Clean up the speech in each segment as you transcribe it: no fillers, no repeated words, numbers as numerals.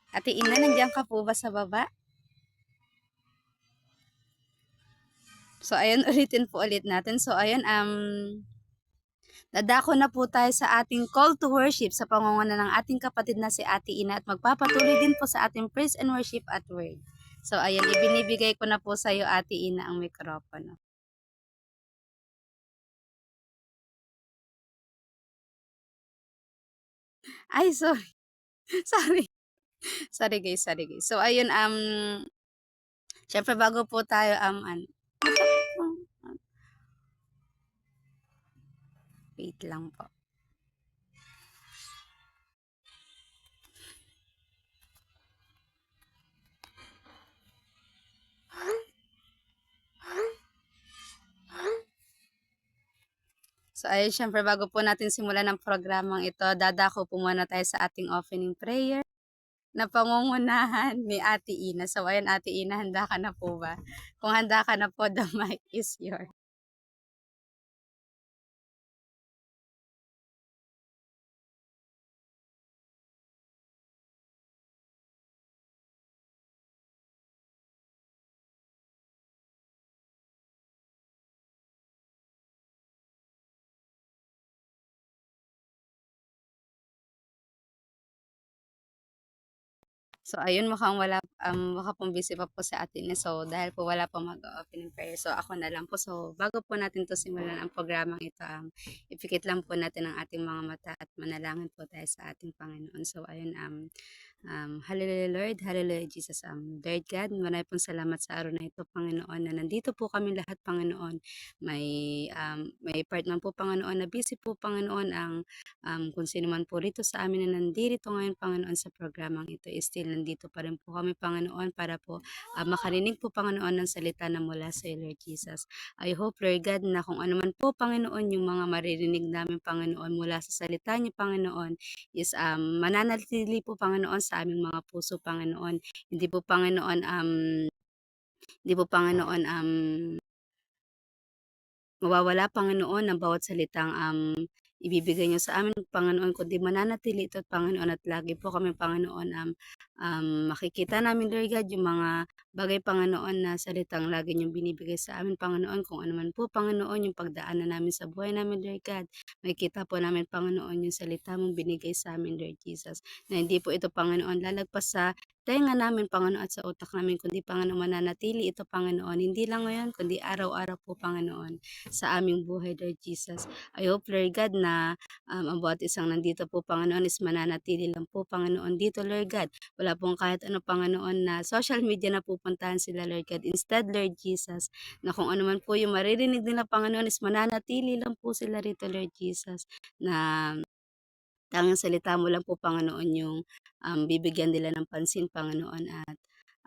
Ate Ina, nandiyan ka po ba sa baba? So, ayun, ulitin po ulit natin. So, ayun, dadako na po tayo sa ating call to worship sa pangunguna ng ating kapatid na si Ate Ina at magpapatuloy din po sa ating praise and worship at word. So, ayun, ibinibigay ko na po sa iyo, Ate Ina, ang mikropono. Ay, sorry. Sorry. Sorry guys, sorry guys. So, ayun, syempre bago po tayo, wait lang po. So, ayun, syempre, bago po natin simulan ang programang ito, dadako po muna tayo sa ating opening prayer na pangungunahan ni Ate Ina. So, ayun, Ate Ina, handa ka na po ba? Kung handa ka na po, the mic is yours. So, ayun, mukhang pong busy pa po si Ate Ina. So, dahil po wala po mag-opening prayer, so ako na lang po. So, bago po natin to simulan ang programang ito, ipikit lang po natin ang ating mga mata at manalangin po tayo sa ating Panginoon. So, ayun, hallelujah Lord, hallelujah Jesus. Lord God, marami pong salamat sa araw na ito, Panginoon, na nandito po kami lahat, Panginoon. May part man po, Panginoon, na busy po, Panginoon, kung sino man po rito sa amin na nandito ngayon, Panginoon, sa programang ito, still nandito pa rin po kami, Panginoon, para po makarinig po, Panginoon, ng salita na mula sa iyo, Lord Jesus. I hope, Lord God, na kung ano man po, Panginoon, yung mga maririnig namin, Panginoon, mula sa salita niyo, Panginoon, is mananatili po, Panginoon, sa aming mga puso, Panginoon. Hindi po, Panginoon, hindi po, Panginoon, mawawala, Panginoon, ang bawat salitang ibibigay niyo sa amin, Panginoon, kundi mananatili ito, Panginoon, at lagi po kami, Panginoon, makikita namin, Lord God, yung mga bagay, Panginoon, na salitang lagi niyong binibigay sa amin, Panginoon, kung ano man po, Panginoon, yung pagdaanan namin sa buhay namin, Lord God. Makikita po namin, Panginoon, yung salita mong binigay sa amin, Lord Jesus, na hindi po ito, Panginoon, lalagpas sa tenga namin, Panginoon, at sa utak namin, kundi, Panginoon, mananatili ito, Panginoon, hindi lang ngayon, kundi araw-araw po, Panginoon, sa aming buhay, Lord Jesus. I hope, Lord God, na ang bawat isang nandito po, Panginoon, is mananatili lang po, Panginoon, dito, Lord God. Wala pong kahit ano, Panginoon, na social media na pupuntahan sila, Lord God. Instead, Lord Jesus, na kung ano man po yung maririnig nila, Panginoon, is mananatili lang po sila rito, Lord Jesus, na tanging salita mo lang po, Panginoon, yung bibigyan nila ng pansin, Panginoon, at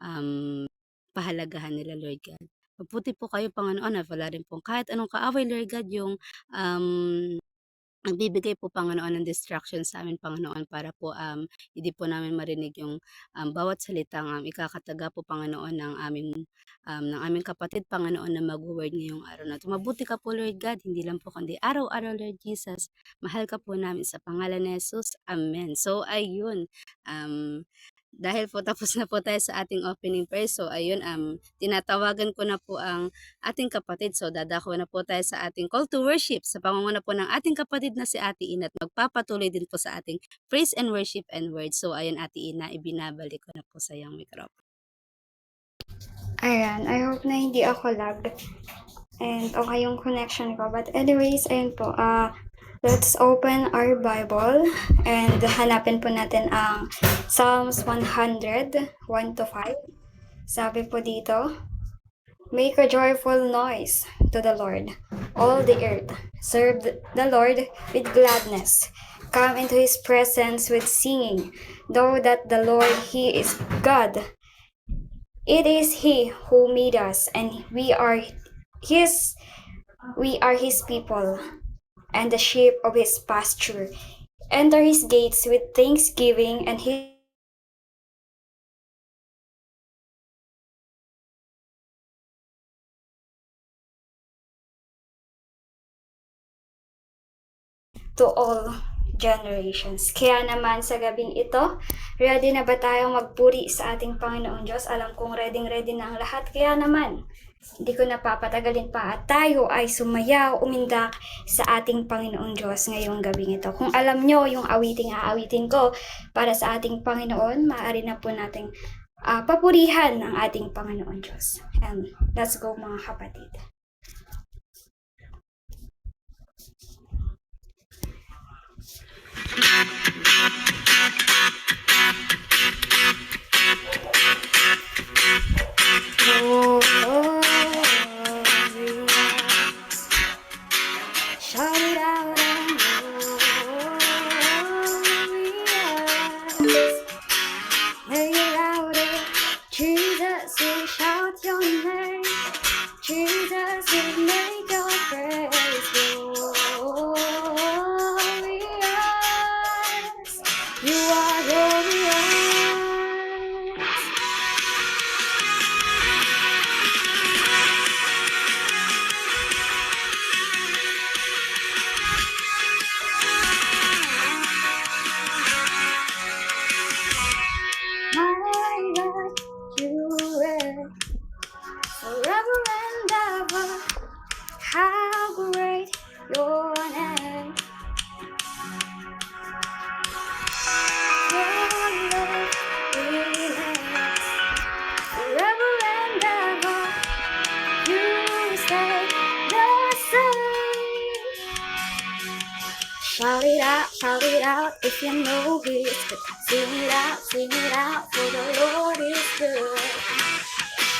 um, pahalagahan nila, Lord God. Mabuti po kayo, Panginoon, at wala rin po kahit anong kaaway, Lord God, yung um, nagbibigay po, Panginoon, ng distraction sa amin, Panginoon, para po hindi po namin marinig yung bawat salitang ikakataga po, Panginoon, ng aming kapatid, Panginoon, na mag-word ngayong araw na ito. Mabuti ka po, Lord God, hindi lang po kundi araw-araw, Lord Jesus. Mahal ka po namin sa pangalan ni Jesus. Amen. So, ayun. Um, dahil po tapos na po tayo sa ating opening prayer. So, ayun, tinatawagan ko na po ang ating kapatid. So, dadako na po tayo sa ating call to worship sa pangunguna po ng ating kapatid na si Ate Ina at magpapatuloy din po sa ating praise and worship and word. So, ayun, Ate Ina, ibinabalik ko na po sa iyong microphone. Ayan, I hope na hindi ako lag and okay yung connection ko. But anyways, ayun po, let's open our Bible and hanapin po natin ang Psalms 100, 1 to 5. Sabi po dito, make a joyful noise to the Lord, all the earth. Serve the Lord with gladness. Come into his presence with singing. Know that the Lord, he is God. It is he who made us, and his we are his people, and the sheep of his pasture. Enter his gates with thanksgiving, and his to all generations. Kaya naman sa gabing ito, ready na ba tayong magpuri sa ating Panginoong Diyos? Alam kong ready na ang lahat. Kaya naman, hindi ko napapatagalin pa at tayo ay sumayaw, umindak sa ating Panginoong Diyos ngayong gabing ito. Kung alam nyo yung aawitin ko para sa ating Panginoon, maaari na po nating papurihan ang ating Panginoon Diyos. And let's go mga kapatid. Shout it out and make it louder. Jesus, we shout your name. Jesus, we make your praise glorious. You are glorious. My God, you reign forever and ever. How great your name. Your love remains forever and ever. You stay the same. Shout it out if you know He's good. Sing it out, for the Lord is good.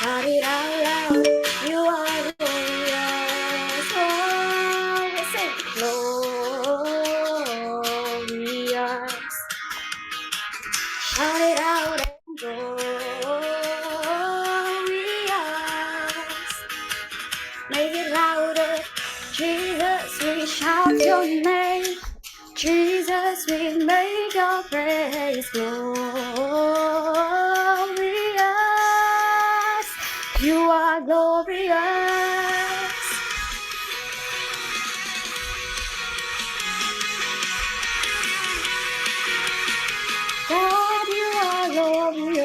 Shout it out loud, you are glorious. Oh, we sing glorious. Shout it out and glorious. Make it louder. Jesus, we shout your name. Jesus, we make your praise glorious. You are glorious. God, you are glorious.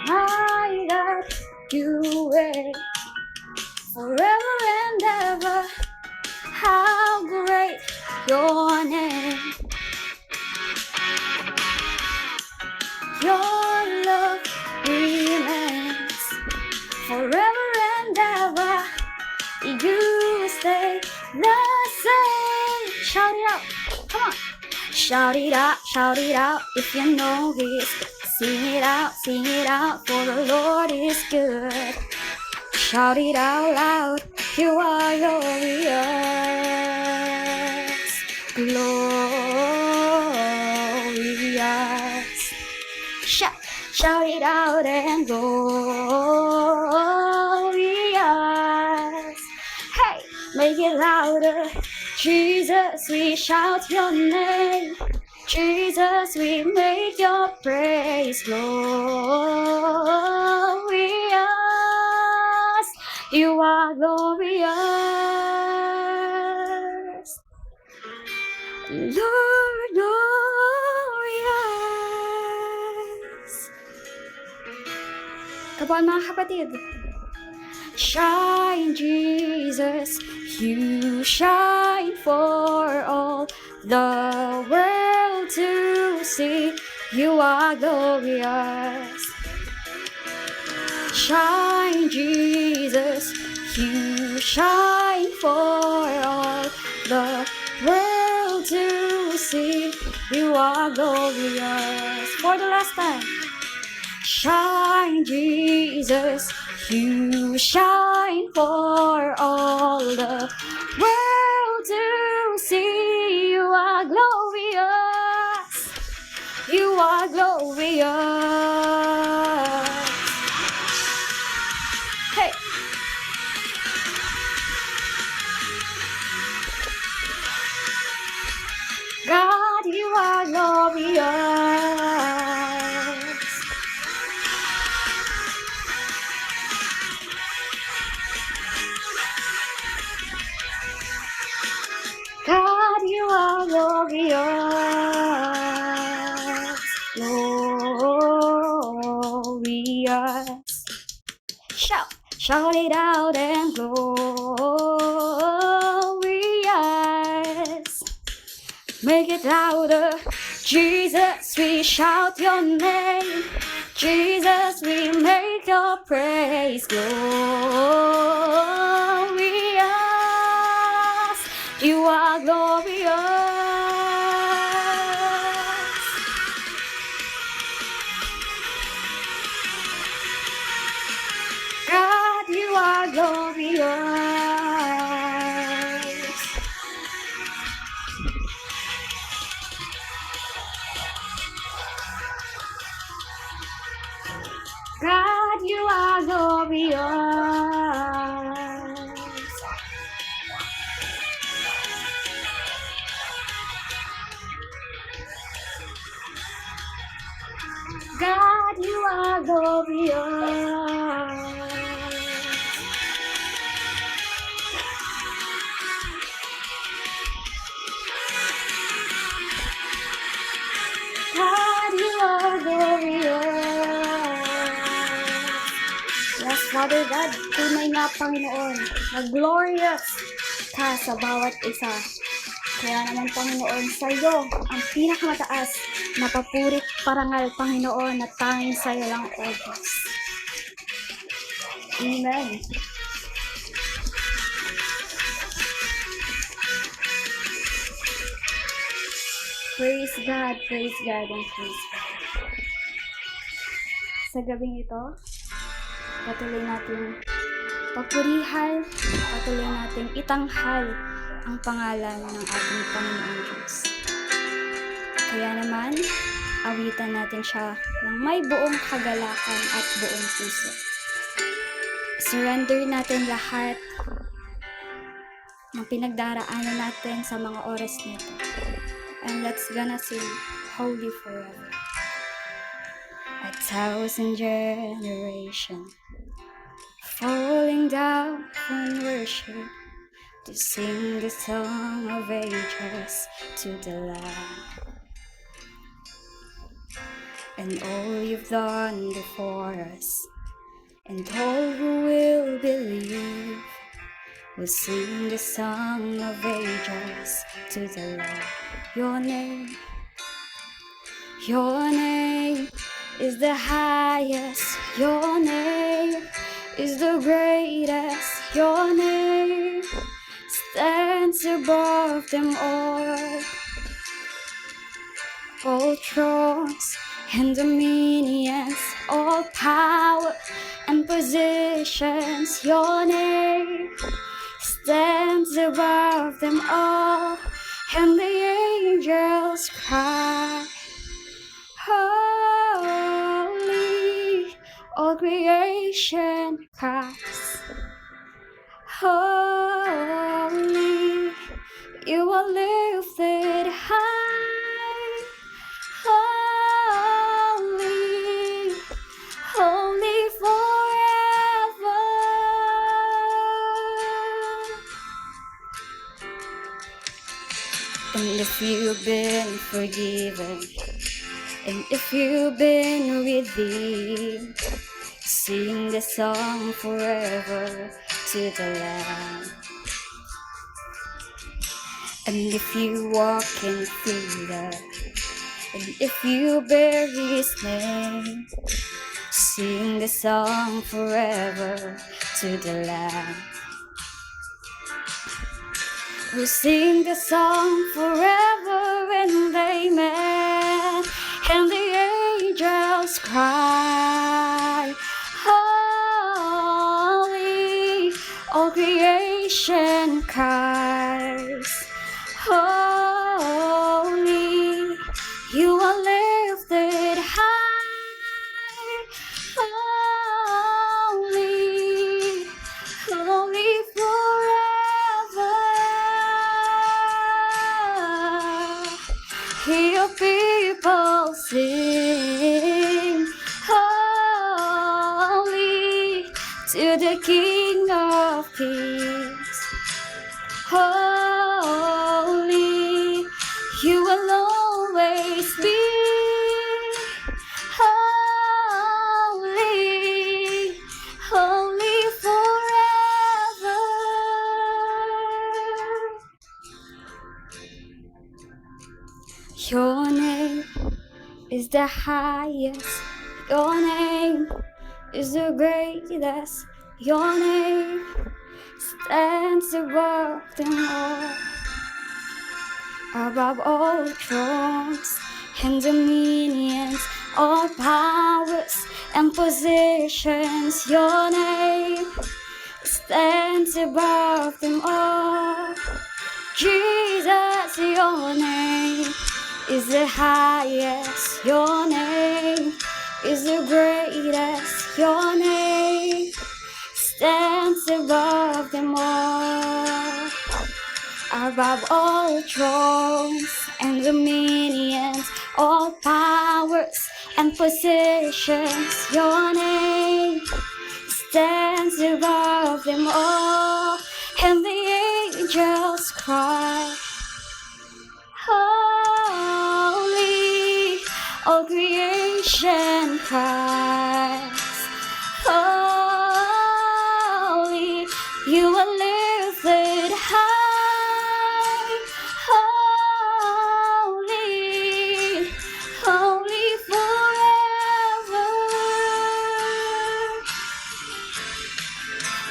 My God, you reign forever and ever. How great your name. Your love remains forever and ever. You stay the same. Shout it out, come on. Shout it out if you know He's good. Sing it out, for the Lord is good. Shout it out loud, you are glorious, glorious. Shout it out and glorious. Hey, make it louder. Jesus, we shout your name. Jesus, we make your praise glorious. You are glorious. Lord, glorious. Kapan mga kapatid? Shine, Jesus, you shine for all the world to see. You are glorious. Shine, Jesus, you shine for all the world to see. You are glorious. For the last time. Shine, Jesus, you shine for all the world to see. You are glorious. You are glorious. Hey. God, you are glorious. glorious. Shout, shout it out and glorious. Make it louder. Jesus, we shout your name. Jesus, we make your praise glorious. You are glorious. God, you are glorious. God, you are glorious. God, you are glorious. God, you are glorious. Yes, Father God, tunay nga Panginoon, na glorious ka sa bawat isa. Kaya naman Panginoon, sa iyo ang pinakamataas na papurit parangal Panginoon na tanging sa iyo lang, O Diyos. Amen. Praise God, and praise God. Sa gabing ito, patuloy natin papurihan, patuloy natin itanghal ang pangalan ng ating Panginoon Diyos. Kaya naman, awitan natin siya ng may buong kagalakan at buong puso. Surrender natin lahat ng pinagdaraanan natin sa mga oras nito. And let's gonna sing Holy Forever. 1,000 generations falling down in worship to sing the song of ages to the Lamb. And all you've done before us, and all who will believe, will sing the song of ages to the Lamb. Your name is the highest. Your name is the greatest. Your name stands above them all. All thrones and dominions, all power and positions. Your name stands above them all. And the angels cry, holy. All creation cries, holy. You are lifted high, holy, holy forever. And if you've been forgiven, and if you've been redeemed, sing the song forever to the Lamb. And if you walk in freedom, and if you bear His name, sing the song forever to the Lamb. We'll sing the song forever and amen. And the angels cry, holy. All creation cries, holy. You are lifted high, holy, holy forever. Hear people sing, holy, to the King of Kings. Holy, you will always be holy, the highest. Your name is the greatest. Your name stands above them all. Above all thrones and dominions, all powers and positions. Your name stands above them all. Jesus, your name is the highest. Your name is the greatest. Your name stands above them all. Above all thrones and dominions, all powers and positions. Your name stands above them all. And the angels cry, holy. All creation cries, holy. You are lifted high, holy, holy forever.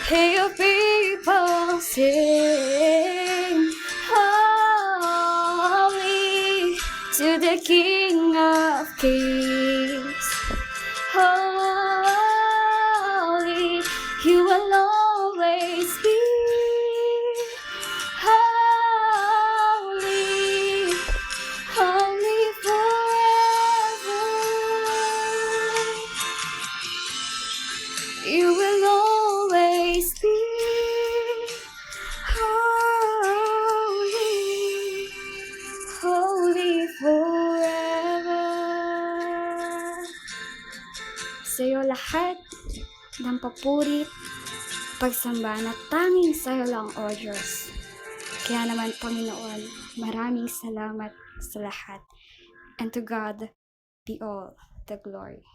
Hear your people sing, holy, to the King of Kings. Holy, you will always be. Holy, holy forever. You will always be. Holy, holy forever. Sa'yo lahat ng papurit, pagsamba na tanging sa'yo lang, O Diyos. Kaya naman, Panginoon, maraming salamat sa lahat. And to God be all the glory.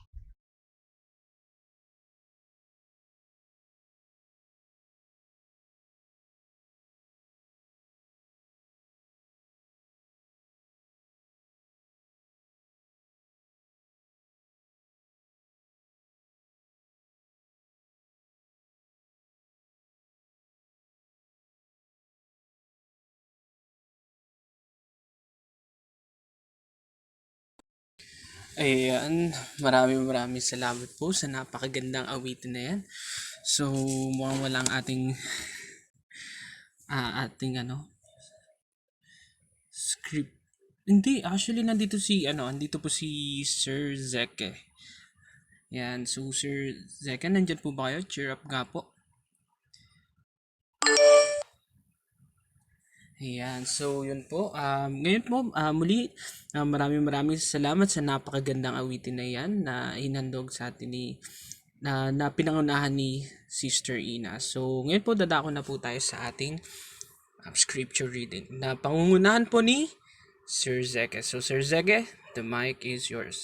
Ayan, maraming salamat po sa napakagandang awitin na yan. So, mukhang walang ating script. Hindi, actually nandito po si Sir Zeke. Yan, so Sir Zeke, nandyan po ba kayo? Cheer up nga po. Ayan, so yun po. Ngayon po, muli, maraming salamat sa napakagandang awitin na yan na hinandog sa atin na pinangunahan ni Sister Ina. So ngayon po, dadako na po tayo sa ating scripture reading na pangungunahan po ni Sir Zeke. So Sir Zeke, the mic is yours.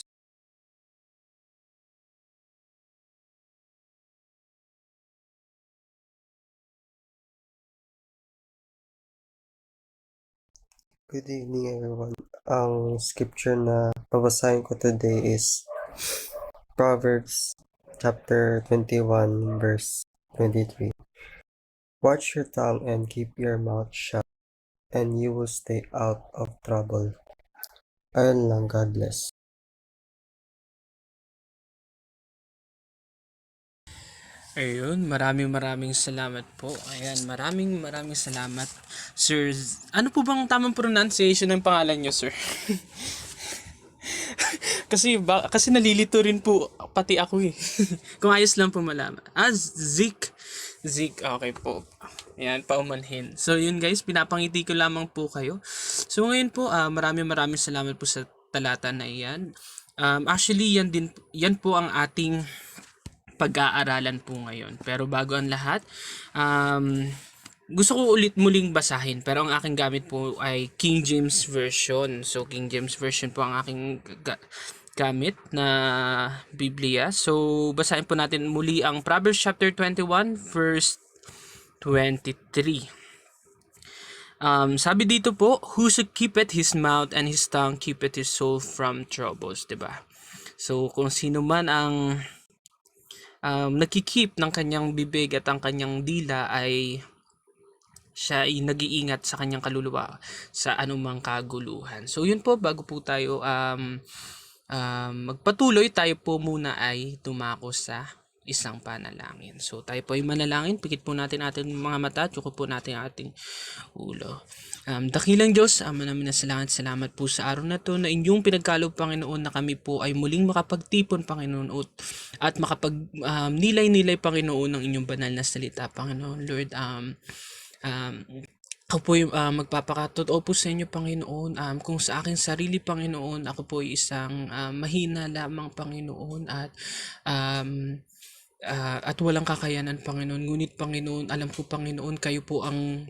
Good evening, everyone. Ang scripture na babasahin ko today is Proverbs chapter 21, verse 23. Watch your tongue and keep your mouth shut, and you will stay out of trouble. Ayun lang, God bless. Ayun, maraming salamat po. Ayan, maraming salamat, Sir. Ano po bang tamang pronunciation ng pangalan nyo, Sir? kasi nalilito rin po pati ako eh. Kung ayos lang po malaman. Zeke, okay po. Ayan, paumanhin. So yun guys, pinapangiti ko lamang po kayo. So ngayon po, maraming salamat po sa talata na iyan. Actually, yan po ang ating pag-aaralan po ngayon. Pero bago ang lahat, gusto ko ulit muling basahin, pero ang aking gamit po ay King James Version. So King James Version po ang aking gamit na Biblia. So basahin po natin muli ang Proverbs chapter 21 verse 23. Sabi dito po, whoso keepeth his mouth and his tongue keepeth his soul from troubles, diba? So kung sino man ang nagki-keep ng kanyang bibig at ang kanyang dila ay siya ay nag-iingat sa kanyang kaluluwa sa anumang kaguluhan. So yun po, bago po tayo magpatuloy, tayo po muna ay dumako sa isang panalangin. So tayo po ay manalangin, pikit po natin ating mga mata, tsukod po natin ang ating ulo. Dakilang Diyos, Ama namin na salamat po sa araw na to na inyong pinagkaloob, Panginoon, na kami po ay muling makapagtipon, Panginoon, at nilay-nilay, Panginoon, ng inyong banal na salita, Panginoon. Lord, ako po yung magpapakatotoo po sa inyo, Panginoon. Kung sa aking sarili, Panginoon, ako po ay isang mahina lamang, Panginoon, at walang kakayanan, Panginoon. Ngunit, Panginoon, alam ko, Panginoon, kayo po ang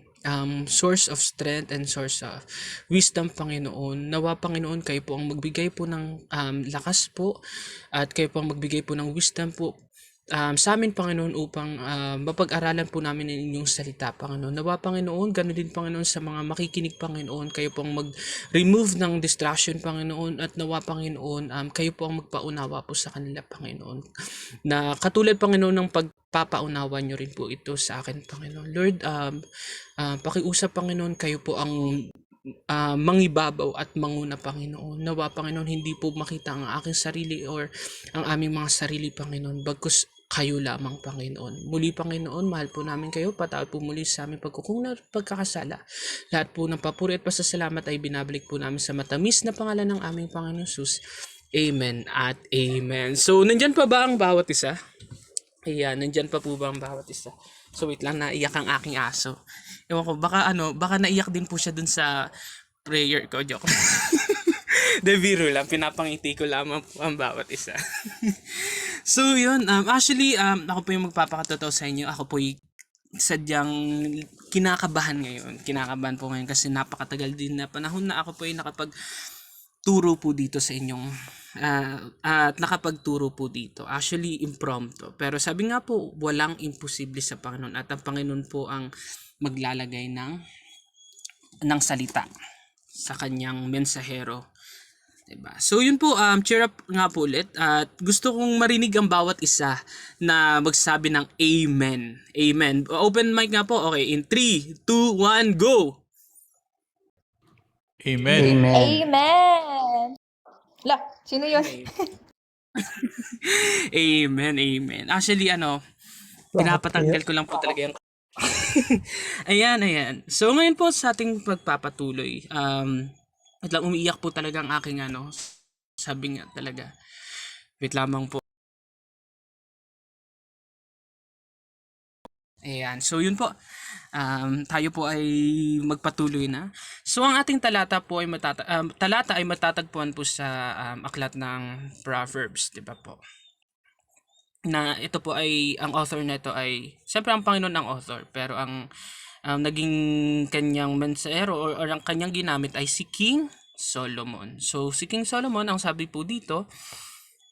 source of strength and source of wisdom, Panginoon. Nawa, Panginoon, kayo po ang magbigay po ng lakas po, at kayo po ang magbigay po ng wisdom po sa amin, Panginoon, upang mapag-aralan po namin ang inyong salita, Panginoon. Nawa, Panginoon, ganoon din, Panginoon, sa mga makikinig, Panginoon, kayo po ang mag-remove ng distraction, Panginoon, at nawa, Panginoon, kayo po ang magpaunawa po sa kanila, Panginoon. Na katulad, Panginoon, ng pagpapaunawa nyo rin po ito sa akin, Panginoon. Lord, pakiusap, Panginoon, kayo po ang mangibabaw at manguna, Panginoon. Nawa, Panginoon, hindi po makita ang aking sarili or ang aming mga sarili, Panginoon, bagkus kayo lamang, Panginoon. Muli, Panginoon, mahal po namin kayo. Patawad po muli sa aming pagkakasala. Lahat po ng papuri at pasasalamat ay binabalik po namin sa matamis na pangalan ng aming Panginoon Jesus. Amen at amen. So, nandyan pa ba ang bawat isa? Ayan, nandyan pa po ba ang bawat isa? So, wait lang, naiyak ang aking aso. Ewan ko, baka naiyak din po siya dun sa prayer ko. Joke. De biro lang, pinapangiti ko lamang po ang bawat isa. So, yun. Actually, ako po yung magpapakatotoo sa inyo. Ako po yung sadyang kinakabahan ngayon. Kinakabahan po ngayon kasi napakatagal din na panahon na ako po yung nakapagturo po dito sa inyong at nakapagturo po dito. Actually, impromptu. Pero sabi nga po, walang imposible sa Panginoon. At ang Panginoon po ang maglalagay ng salita sa kanyang mensahero. Diba? So yun po, cheer up nga po ulit. At gusto kong marinig ang bawat isa na magsabi ng amen. Amen. Open mic nga po. Okay, in 3, 2, 1, go! Amen. Amen. Amen! La, sino yun? Amen, amen. Actually, pinapatanggal ko lang po talaga yung ayan. So ngayon po sa ating pagpapatuloy, at lang umiiyak po talaga ang aking sabi nga talaga. Wait lamang po. Ayan. So yun po. Tayo po ay magpatuloy na. So ang ating talata po ay matatagpuan po sa aklat ng Proverbs, 'di ba po? Na ito po ay ang author nito ay siyempre ang Panginoon ang author, pero ang naging kanyang mensahero or ang kanyang ginamit ay si King Solomon. So si King Solomon, ang sabi po dito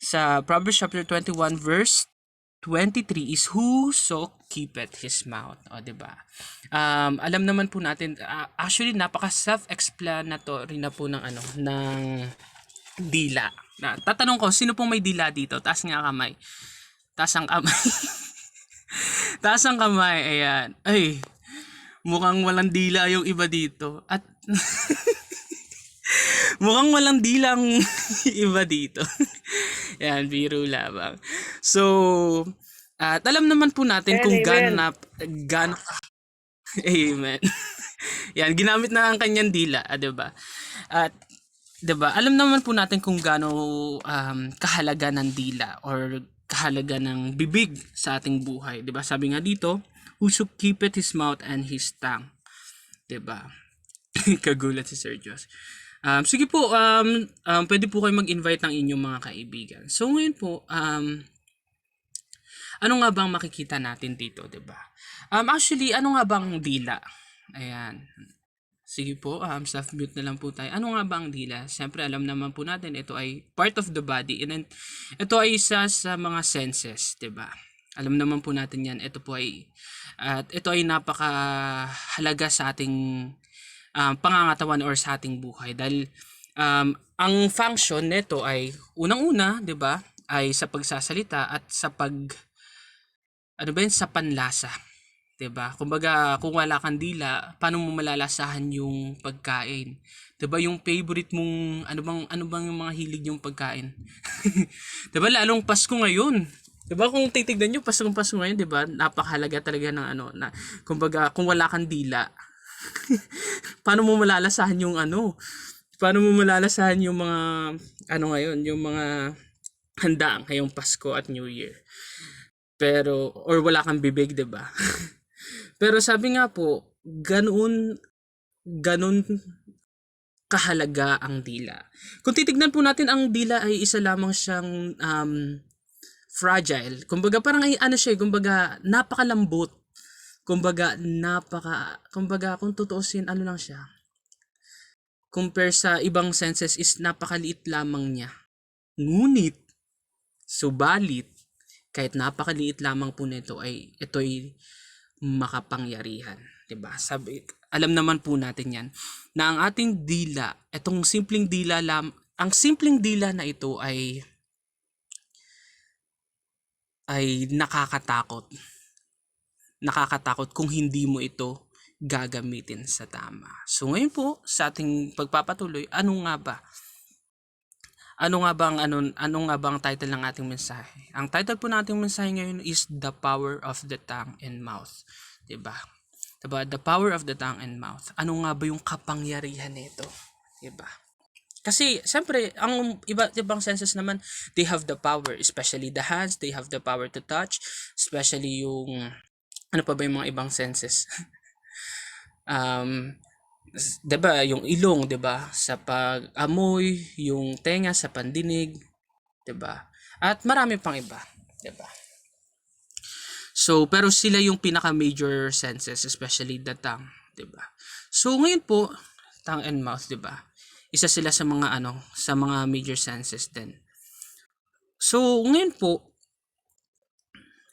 sa Proverbs chapter 21 verse 23 is whoso keepeth his mouth. O, diba? Alam naman po natin, actually napaka self-explanatory na po ng dila. Tatanong ko, sino pong may dila dito? Taas nga kamay. Taas ang kamay. Taas ang kamay. Ayan. Ay, mukhang walang dila yung iba dito. At mukhang walang dilang iba dito. Yan, biro lamang. So, at alam naman po natin kung gaano amen. Yan, ginamit na ang kanyang dila, 'di ba? At 'di ba? Alam naman po natin kung gaano kahalaga ng dila or kahalaga ng bibig sa ating buhay, 'di ba? Sabi nga dito, whoso keepeth his mouth and his tongue. 'Di ba? Kagulat si Sir Josh. Sige po, pwede po kayo mag-invite ng inyong mga kaibigan. So ngayon po, ano nga bang makikita natin dito, 'di ba? Actually, ano nga bang dila? Ayan. Sige po, self-mute na lang po tayo. Ano nga bang dila? Siyempre, alam naman po natin, ito ay part of the body. And then, ito ay isa sa mga senses, 'di ba? Alam naman po natin 'yan. Ito ay napakahalaga sa ating pangangatawan or sa ating buhay dahil Ang function nito ay unang-una, 'di ba, ay sa pagsasalita at sa ano ba yun, sa panlasa, 'di ba? Kumbaga, kung wala kang dila, paano mo malalasahan yung pagkain? 'Di ba yung favorite mong ano bang yung mga hilig yung pagkain? 'Di ba lalong Pasko ngayon? 'Di ba kung titignan niyo Pasko ngayon, 'di ba? Napakahalaga talaga ng na kumbaga kung wala kang dila, paano mo malalasahan yung paano mo malalasahan yung mga ngayon, yung mga handa ngayong Pasko at New Year. Pero or wala kang bibig, 'di ba? Pero sabi nga po, ganoon kahalaga ang dila. Kung titignan po natin, ang dila ay isa lamang siyang fragile. Kumbaga parang ay siya, kumbaga napakalambot. Kumbaga kung tutuusin, lang siya. Compare sa ibang senses is napakaliit lamang niya. Ngunit, subalit, kahit napakaliit lamang po nito ay ito'y makapangyarihan, 'di ba? Alam naman po natin 'yan na ang ating dila, ang simpleng dila na ito ay nakakatakot. Nakakatakot kung hindi mo ito gagamitin sa tama. So ngayon po sa ating pagpapatuloy, ano nga ba ang title ng ating mensahe? Ang title po nating mensahe ngayon is The Power of the Tongue and Mouth. 'Di ba? The power of the tongue and mouth. Ano nga ba yung kapangyarihan nito? 'Di ba? Kasi siyempre, ang ibang senses naman, they have the power, especially the hands, they have the power to touch, especially yung ano pa ba yung mga ibang senses? 'Di ba, yung ilong, 'di ba, sa pag-amoy, yung tenga sa pandinig, 'di ba? At marami pang iba, 'di ba? So, pero sila yung pinaka-major senses, especially the tongue, 'di ba? So, ngayon po, tongue and mouth, 'di ba? Isa sila sa mga sa mga major senses din. So, ngayon po,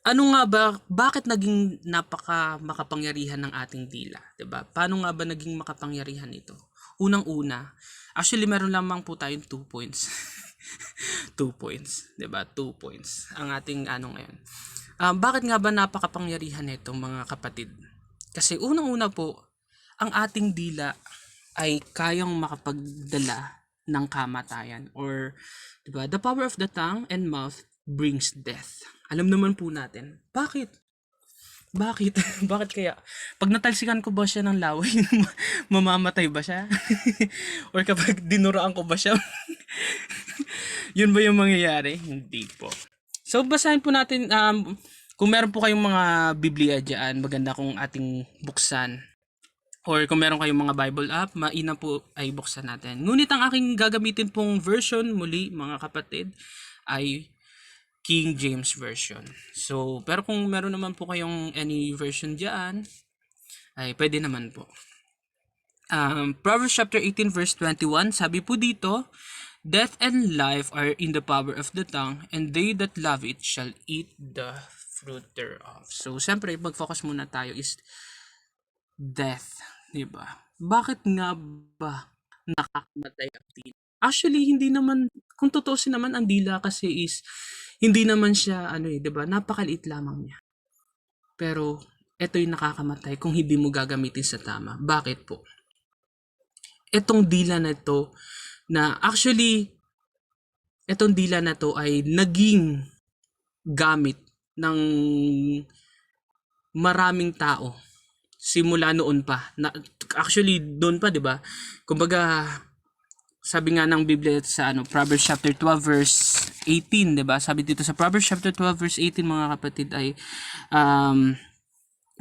ano nga ba, bakit naging makapangyarihan ng ating dila, 'di ba? Paano nga ba naging makapangyarihan ito? Unang-una, actually meron lamang po tayong 2 points. 2 points, 'di ba? 2 points ang ating ngayon. Bakit nga ba napakapangyarihan nito, mga kapatid? Kasi unang-una po, ang ating dila ay kayang makapagdala ng kamatayan, or 'di ba? The power of the tongue and mouth brings death. Alam naman po natin. Bakit? Bakit? Bakit kaya? Pag natalsikan ko ba siya ng laway, mamamatay ba siya? Or kapag dinuraan ko ba siya, yun ba yung mangyayari? Hindi po. So, basahin po natin, kung meron po kayong mga Biblia dyan, maganda kung ating buksan. Or kung meron kayong mga Bible app, mainam po ay buksan natin. Ngunit ang aking gagamitin pong version, muli mga kapatid, ay King James Version. So, pero kung meron naman po kayong any version dyan, ay pwede naman po. Proverbs chapter 18 verse 21, sabi po dito, Death and life are in the power of the tongue, and they that love it shall eat the fruit thereof. So, siyempre, mag-focus muna tayo is death, di ba? Bakit nga ba nakakamatay ang dila? Actually, hindi naman, kung tutuusin naman, ang dila kasi is, hindi naman siya, di ba? Napakaliit lamang niya. Pero, ito yung nakakamatay kung hindi mo gagamitin sa tama. Bakit po? Itong dila na ito, itong dila na to ay naging gamit ng maraming tao simula noon pa. Actually, doon pa, 'di ba? Kumbaga, sabi nga ng Biblia sa Proverbs chapter 12 verse 18, 'di ba? Sabi dito sa Proverbs chapter 12 verse 18, mga kapatid, ay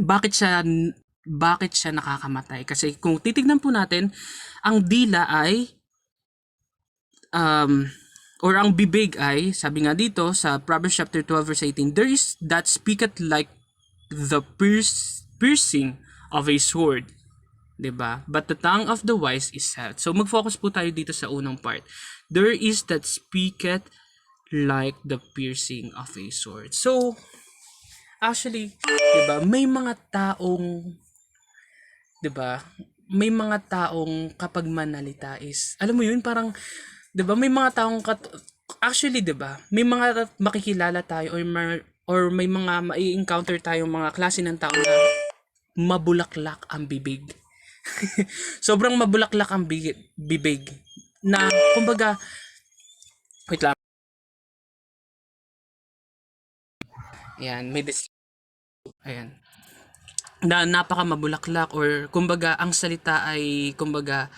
bakit siya nakakamatay? Kasi kung titignan po natin, ang dila ay or ang bibig ay, sabi nga dito sa Proverbs chapter 12 verse 18, there is that speaketh like the piercing of a sword, 'di ba? But the tongue of the wise is health. So mag-focus po tayo dito sa unang part. There is that speaketh like the piercing of a sword. So actually, 'di ba, may mga taong, 'di ba, may mga taong kapag manalita is, alam mo yun, parang, 'di ba, may mga taong actually, 'di ba, may mga makikilala tayo or may mga mai-encounter tayong mga klase ng tao na mabulaklak ang bibig. Sobrang mabulaklak ang bibig na kumbaga, wait lang. Ayan, ayan. Na napaka mabulaklak or kumbaga ang salita ay kumbaga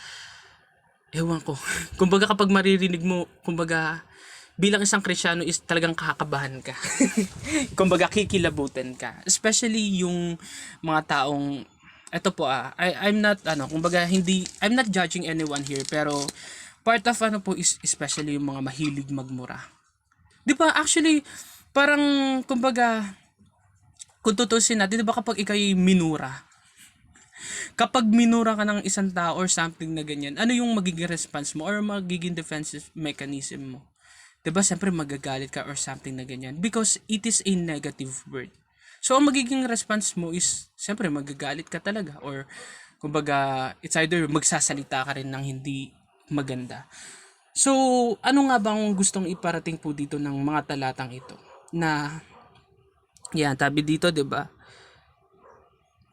ewan ko. Kumbaga kapag maririnig mo, kumbaga bilang isang Kristiyano is talagang kakakabahan ka. Kumbaga kikilabutan ka. Especially yung mga taong eto po I'm not kumbaga I'm not judging anyone here, pero part of po is especially yung mga mahilig magmura. 'Di ba actually parang kumbaga kung tutusin natin, 'di ba kapag ikay minura, kapag minura ka ng isang tao or something na ganyan, ano yung magiging response mo or magiging defensive mechanism mo? 'Di ba siyempre magagalit ka or something na ganyan because it is a negative word. So ang magiging response mo is siyempre magagalit ka talaga or kumbaga it's either magsasalita ka rin ng hindi maganda. So ano nga bang gustong iparating po dito ng mga talatang ito? Na yan, sabi dito, 'di ba?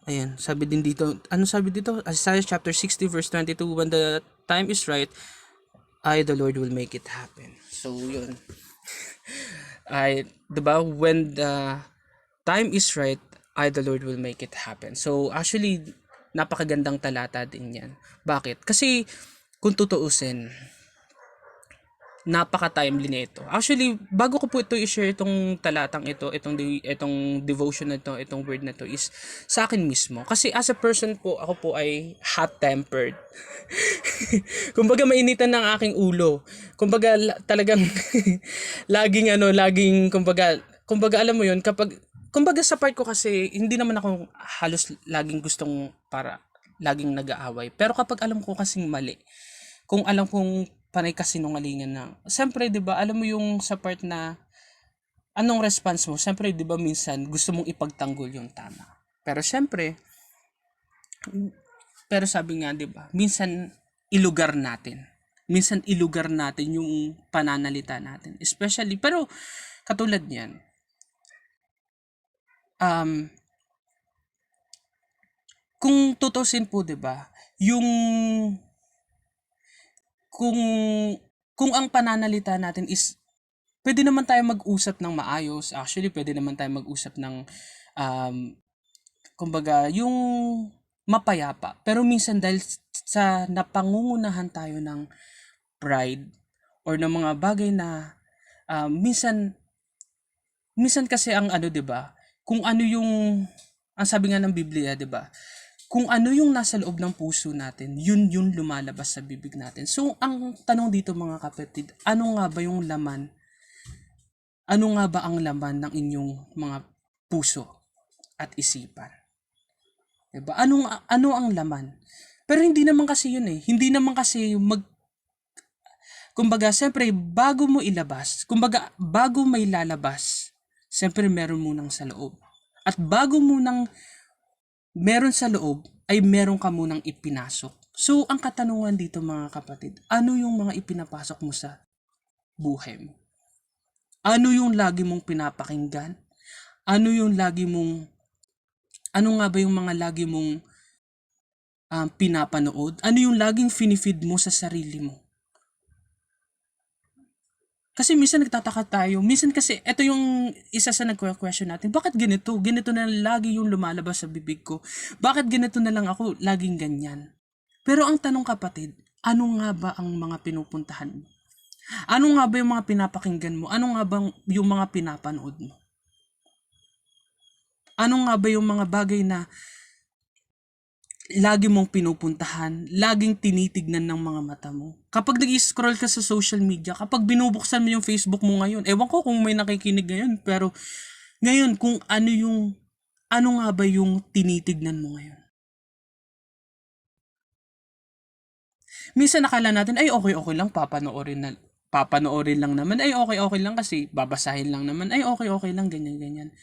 Ayan, sabi din dito, ano sabi dito? Isaiah chapter 60 verse 22, when the time is right, I, the Lord, will make it happen. So, yun. Diba? When the time is right, I, the Lord, will make it happen. So, actually, napakagandang talata din yan. Bakit? Kasi, kung tutuusin, napaka-timely nito. Actually, bago ko po ito i-share itong talatang ito, itong devotion na ito, itong word na ito is sa akin mismo. Kasi as a person po, ako po ay hot-tempered. Kumbaga mainitan ng aking ulo. Kumbaga talagang laging kumbaga alam mo 'yun, kumbaga sa part ko kasi hindi naman ako halos laging gustong para laging nag-aaway. Pero kapag alam ko kasing mali, kung alam kong panay kasinungalingan na, siyempre 'di ba, alam mo yung sa part na anong response mo, siyempre 'di ba minsan gusto mong ipagtanggol yung tama. Pero siyempre, pero sabi nga 'di ba, minsan ilugar natin yung pananalita natin. Especially, pero katulad niyan, kung tutusin po 'di ba, yung kung ang pananalita natin is pwede naman tayo mag-usap ng maayos. Actually, pwede naman tayo mag-usap ng kumbaga yung mapayapa. Pero minsan dahil sa napangungunahan tayo ng pride or ng mga bagay na minsan kasi ang 'di ba? Kung ano yung ang sabi nga ng Biblia, 'di ba? Kung ano yung nasa loob ng puso natin, yun lumalabas sa bibig natin. So, ang tanong dito mga kapatid, ano nga ba yung laman? Ano nga ba ang laman ng inyong mga puso at isipan? Diba? Ano ang laman? Pero hindi naman kasi yun eh. Hindi naman kasi kumbaga, siyempre, bago mo ilabas, kumbaga, bago may lalabas, siyempre meron munang sa loob. At bago munang meron sa loob, ay meron ka munang ipinasok. So, ang katanungan dito mga kapatid, ano yung mga ipinapasok mo sa buhay mo? Ano yung lagi mong pinapakinggan? Ano nga ba yung mga lagi mong pinapanood? Ano yung laging finifeed mo sa sarili mo? Kasi minsan nagtataka tayo. Minsan kasi, ito yung isa sa nagko-question natin. Bakit ganito? Ganito na lagi yung lumalabas sa bibig ko. Bakit ganito na lang ako laging ganyan? Pero ang tanong kapatid, ano nga ba ang mga pinupuntahan mo? Ano nga ba yung mga pinapakinggan mo? Ano nga ba yung mga pinapanood mo? Ano nga ba yung mga bagay na lagi mong pinupuntahan, laging tinitignan ng mga mata mo? Kapag nag-scroll ka sa social media, kapag binubuksan mo yung Facebook mo ngayon, ewan ko kung may nakikinig ngayon, pero ngayon kung ano nga ba yung tinitignan mo ngayon? Minsan nakala natin, ay okay lang, papanoorin lang naman, ay okay lang kasi babasahin lang naman, ay okay lang, ganyan.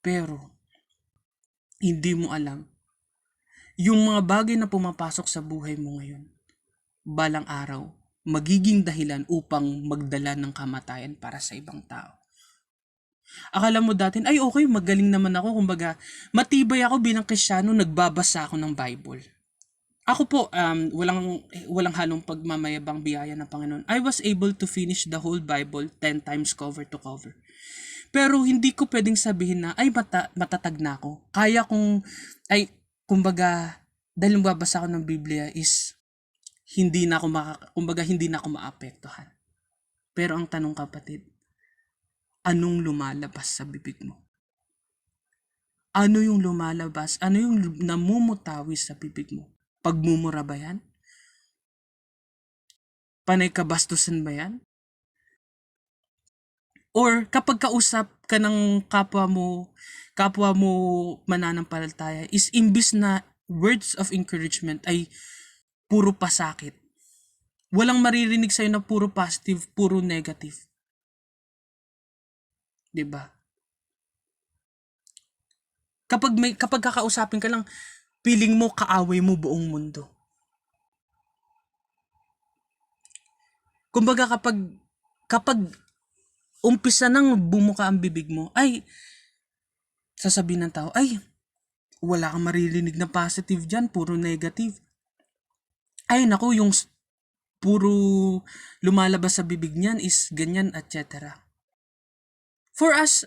Pero, hindi mo alam yung mga bagay na pumapasok sa buhay mo ngayon, balang araw, magiging dahilan upang magdala ng kamatayan para sa ibang tao. Akala mo dati, ay okay, magaling naman ako, kumbaga, matibay ako bilang Kristiyano, nagbabasa ako ng Bible. Ako po, walang halong pagmamayabang biyaya ng Panginoon. I was able to finish the whole Bible 10 times cover to cover. Pero hindi ko pwedeng sabihin na, ay matatag na ako. Kaya kong, kumbaga, dahil babasa ako ng Biblia is, hindi na ako maapektuhan. Pero ang tanong kapatid, anong lumalabas sa bibig mo? Ano yung lumalabas? Ano yung namumutawis sa bibig mo? Pagmumura ba yan? Panay kabastusan ba yan? Or kapag kausap ka ng kapwa mo mananampalataya, is imbis na words of encouragement ay puro pasakit. Walang maririnig sa'yo na puro positive, puro negative. 'Di ba? Kapag kakausapin ka lang, feeling mo kaaway mo buong mundo. Kumbaga kapag umpisa nang bumuka ang bibig mo, ay sasabihin ng tao, ay wala kang maririnig na positive diyan, puro negative. Ay naku, yung puro lumalabas sa bibig niyan is ganyan, etc. For us,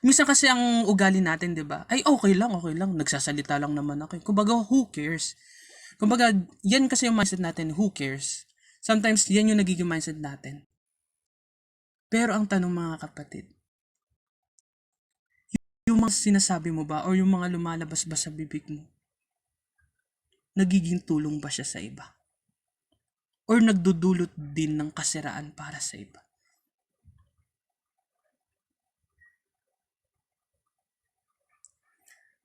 minsan kasi ang ugali natin, 'di ba? Ay okay lang, nagsasalita lang naman ako. Kumbaga, who cares? Kumbaga, yan kasi yung mindset natin, who cares? Sometimes yan yung nagiging mindset natin. Pero ang tanong mga kapatid, yung mga sinasabi mo ba or yung mga lumalabas ba sa bibig mo, nagiging tulong ba siya sa iba? Or nagdudulot din ng kasiraan para sa iba?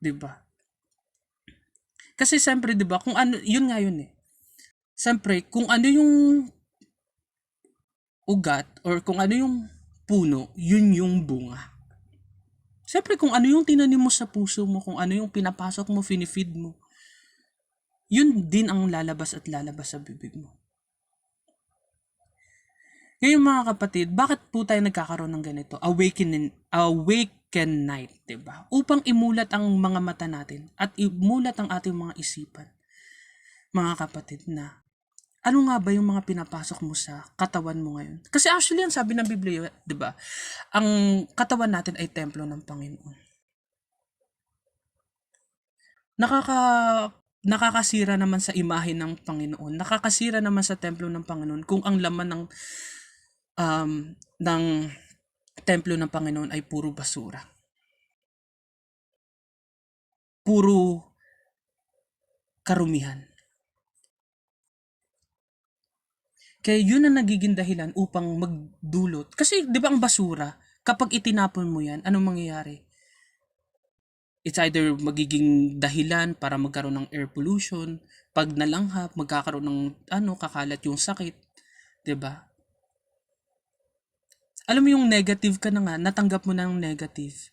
Diba? Kasi siyempre, diba, kung ano, yun nga yun eh. Siyempre, kung ano yung ugat or kung ano yung puno, yun yung bunga. Siyempre, kung ano yung tinanim mo sa puso mo, kung ano yung pinapasok mo, finifeed mo, yun din ang lalabas at lalabas sa bibig mo. Ngayon mga kapatid, bakit po tayo nagkakaroon ng ganito? Awaken night, diba? Upang imulat ang mga mata natin at imulat ang ating mga isipan. Mga kapatid, na ano nga ba yung mga pinapasok mo sa katawan mo ngayon? Kasi actually, ang sabi ng Biblia, diba? Ang katawan natin ay templo ng Panginoon. Nakakasira naman sa imahe ng Panginoon. Nakakasira naman sa templo ng Panginoon kung ang laman ng templo ng Panginoon ay puro basura. Puro karumihan. Kaya yun ang nagiging dahilan upang magdulot. Kasi di ba ang basura, kapag itinapon mo yan, anong mangyayari? It's either magiging dahilan para magkaroon ng air pollution, pag nalanghap, magkakaroon ng kakalat yung sakit. Di ba? Alam mo yung negative ka na nga, natanggap mo na ng negative.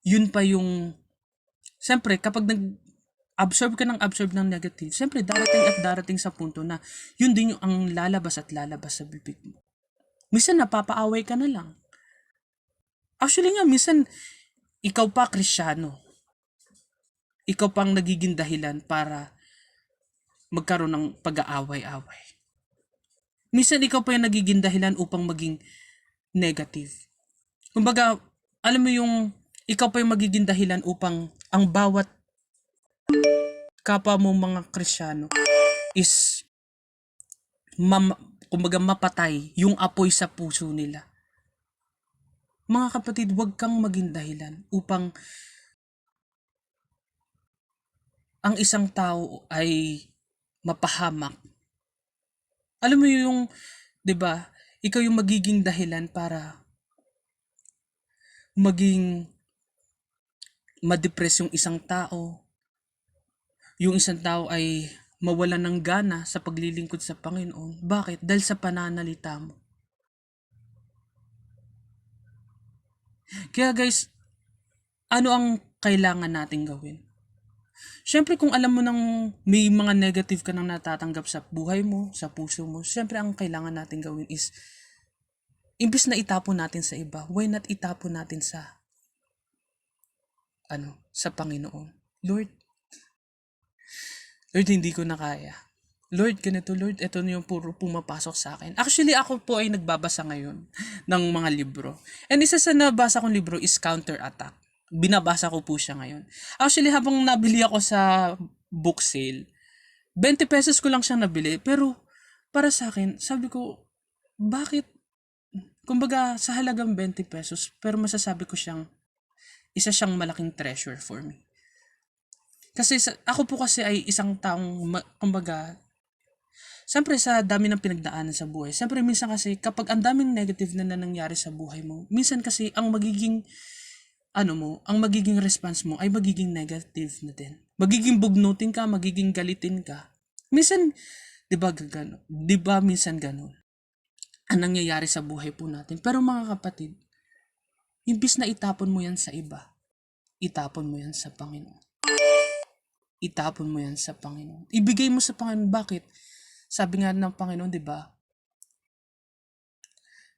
Yun pa yung, siyempre kapag absorb ng negative, siyempre darating sa punto na yun din yung ang lalabas at lalabas sa bibig mo. Minsan napapaaway ka na lang. Actually nga, minsan ikaw pa Kristiyano. Ikaw pang nagiging dahilan para magkaroon ng pag-aaway-away. Minsan ikaw pa yung nagiging dahilan upang maging negative. Kumbaga, alam mo yung ikaw pa yung magiging dahilan upang ang bawat kapwa mo mga Kristiyano is kumbaga mapatay yung apoy sa puso nila. Mga kapatid, huwag kang maging dahilan upang ang isang tao ay mapahamak. Alam mo yung, 'di ba? Ikaw yung magiging dahilan para maging ma-depress yung isang tao. Yung isang tao ay mawalan ng gana sa paglilingkod sa Panginoon. Bakit? Dahil sa pananalita mo. Kaya guys, ano ang kailangan nating gawin? Syempre kung alam mo nang may mga negative ka nang natatanggap sa buhay mo, sa puso mo, syempre ang kailangan natin gawin is, imbis na itapon natin sa iba, why not itapon natin sa, sa Panginoon. Lord, hindi ko na kaya. Lord, ganito, Lord, ito na yung puro pumapasok sa akin. Actually, ako po ay nagbabasa ngayon ng mga libro. And isa sa nabasa kong libro is Counterattack. Binabasa ko po siya ngayon. Actually, habang nabili ako sa book sale, 20 pesos ko lang siyang nabili. Pero, para sa akin, sabi ko, bakit? Kumbaga, sa halagang 20 pesos, pero masasabi ko isa siyang malaking treasure for me. Kasi ako po kasi ay isang taong, kumbaga, siyempre sa dami ng pinagdaanan sa buhay. Siyempre minsan kasi kapag ang daming negative na nangyari sa buhay mo, minsan kasi ang magiging ang magiging response mo ay magiging negative na din. Magiging bugnutin ka, magiging galitin ka. Minsan, 'di ba gano'n? 'Di ba minsan gano'n? Ang nangyayari sa buhay po natin. Pero mga kapatid, imbis na itapon mo 'yan sa iba, itapon mo 'yan sa Panginoon. Itapon mo 'yan sa Panginoon. Ibigay mo sa Panginoon. Bakit? Sabi nga ng Panginoon, 'di ba?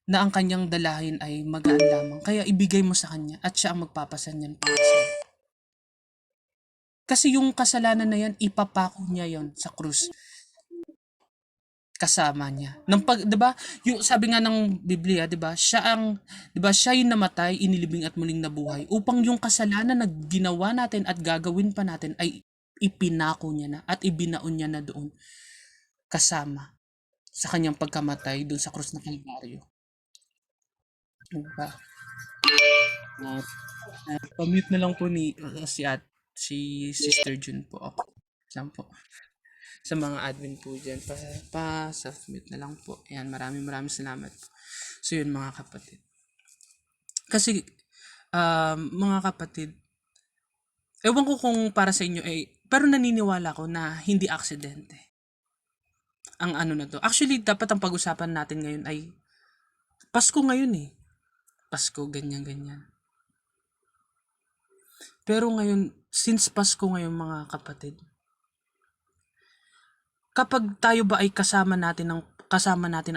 Na ang kanyang dalahin ay magaan lamang. Kaya ibigay mo sa kanya at siya ang magpapasan niyan para sa'yo. Kasi yung kasalanan na yan, ipapako niya yon sa krus. Kasama niya. 'Di ba? Yung sabi nga ng Biblia, 'di ba? 'Di ba, siya yung namatay, inilibing at muling nabuhay upang yung kasalanan na ginawa natin at gagawin pa natin ay ipinako niya na at ibinaon niya na doon kasama sa kanyang pagkamatay doon sa krus ng Kalbaryo. Diba? Pamute na lang po ni si Sister June po ako. Lang po. Sa mga admin po dyan, self-mute na lang po. Ayan, maraming salamat po. So yun mga kapatid. Kasi, mga kapatid, ewan ko kung para sa inyo pero naniniwala ko na hindi aksidente ang na to. Actually, dapat ang pag-usapan natin ngayon ay Pasko ngayon Pasko, ganyan. Pero ngayon, since Pasko ngayon mga kapatid, kapag tayo ba ay kasama natin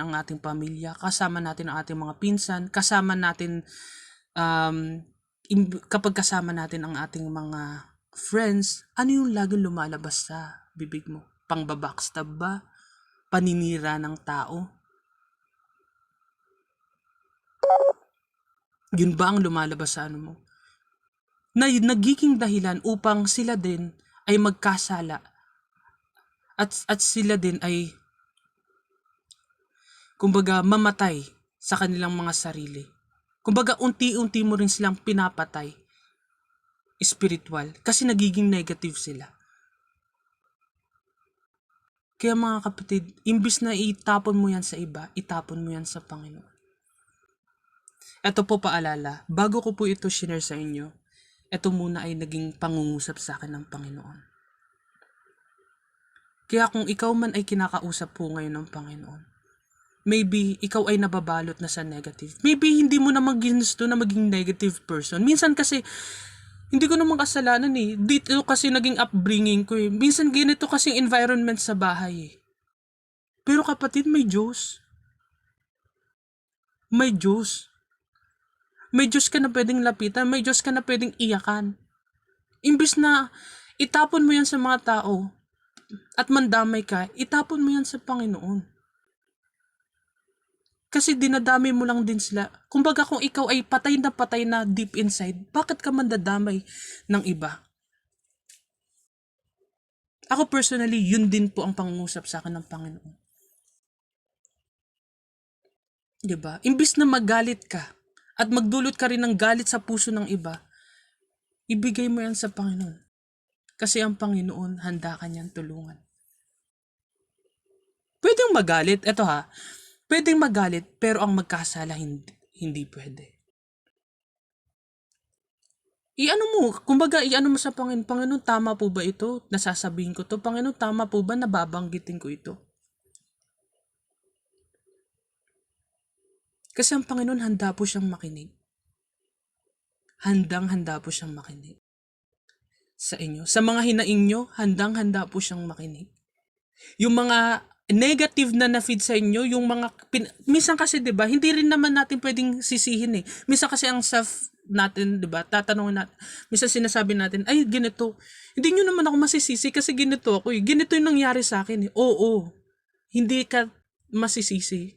ang ating pamilya, kasama natin ang ating mga pinsan, kasama natin kapag kasama natin ang ating mga friends, ano yung laging lumalabas sa bibig mo? Pangbabackstab ba? Paninira ng tao? Yun ba ang lumalabas sa mo? Na nagiging dahilan upang sila din ay magkasala at sila din ay kumbaga mamatay sa kanilang mga sarili. Kumbaga unti-unti mo rin silang pinapatay spiritual kasi nagiging negative sila. Kaya mga kapatid, imbis na itapon mo yan sa iba, itapon mo yan sa Panginoon. Ito po paalala, bago ko po ito share sa inyo, ito muna ay naging pangungusap sa akin ng Panginoon. Kaya kung ikaw man ay kinakausap po ngayon ng Panginoon, maybe ikaw ay nababalot na sa negative. Maybe hindi mo naman ginusto na maging negative person. Minsan kasi, hindi ko naman kasalanan Dito kasi naging upbringing ko Minsan ganito kasi environment sa bahay Pero kapatid, may Diyos. May Diyos. May Diyos ka na pwedeng lapitan. May Diyos ka na pwedeng iyakan. Imbis na itapon mo yan sa mga tao at mandamay ka, itapon mo yan sa Panginoon. Kasi dinadamay mo lang din sila. Kumbaga kung ikaw ay patay na deep inside, bakit ka mandadamay ng iba? Ako personally, yun din po ang pangungusap sa akin ng Panginoon. Diba? Imbis na magalit ka at magdulot ka rin ng galit sa puso ng iba, ibigay mo yan sa Panginoon. Kasi ang Panginoon, handa ka niyang tulungan. Pwedeng magalit, pwedeng magalit, pero ang magkasala hindi pwede. Kumbaga mo sa Panginoon, Panginoon, tama po ba ito? Nasasabihin ko to, Panginoon, tama po ba? Nababanggitin ko ito. Kasi ang Panginoon, handa po siyang makinig. Handang-handa po siyang makinig. sa inyo. Sa mga hinaing nyo, handang-handa po siyang makinig. Yung mga negative na na-feed sa inyo, yung mga, minsan kasi 'di ba, hindi rin naman natin pwedeng sisihin eh. Minsan kasi ang self natin, 'di ba, tatanungin natin, minsan sinasabi natin, ay ganito, hindi nyo naman ako masisisi kasi ganito ako eh. Ganito yung nangyari sa akin eh. Oo, hindi ka masisisi.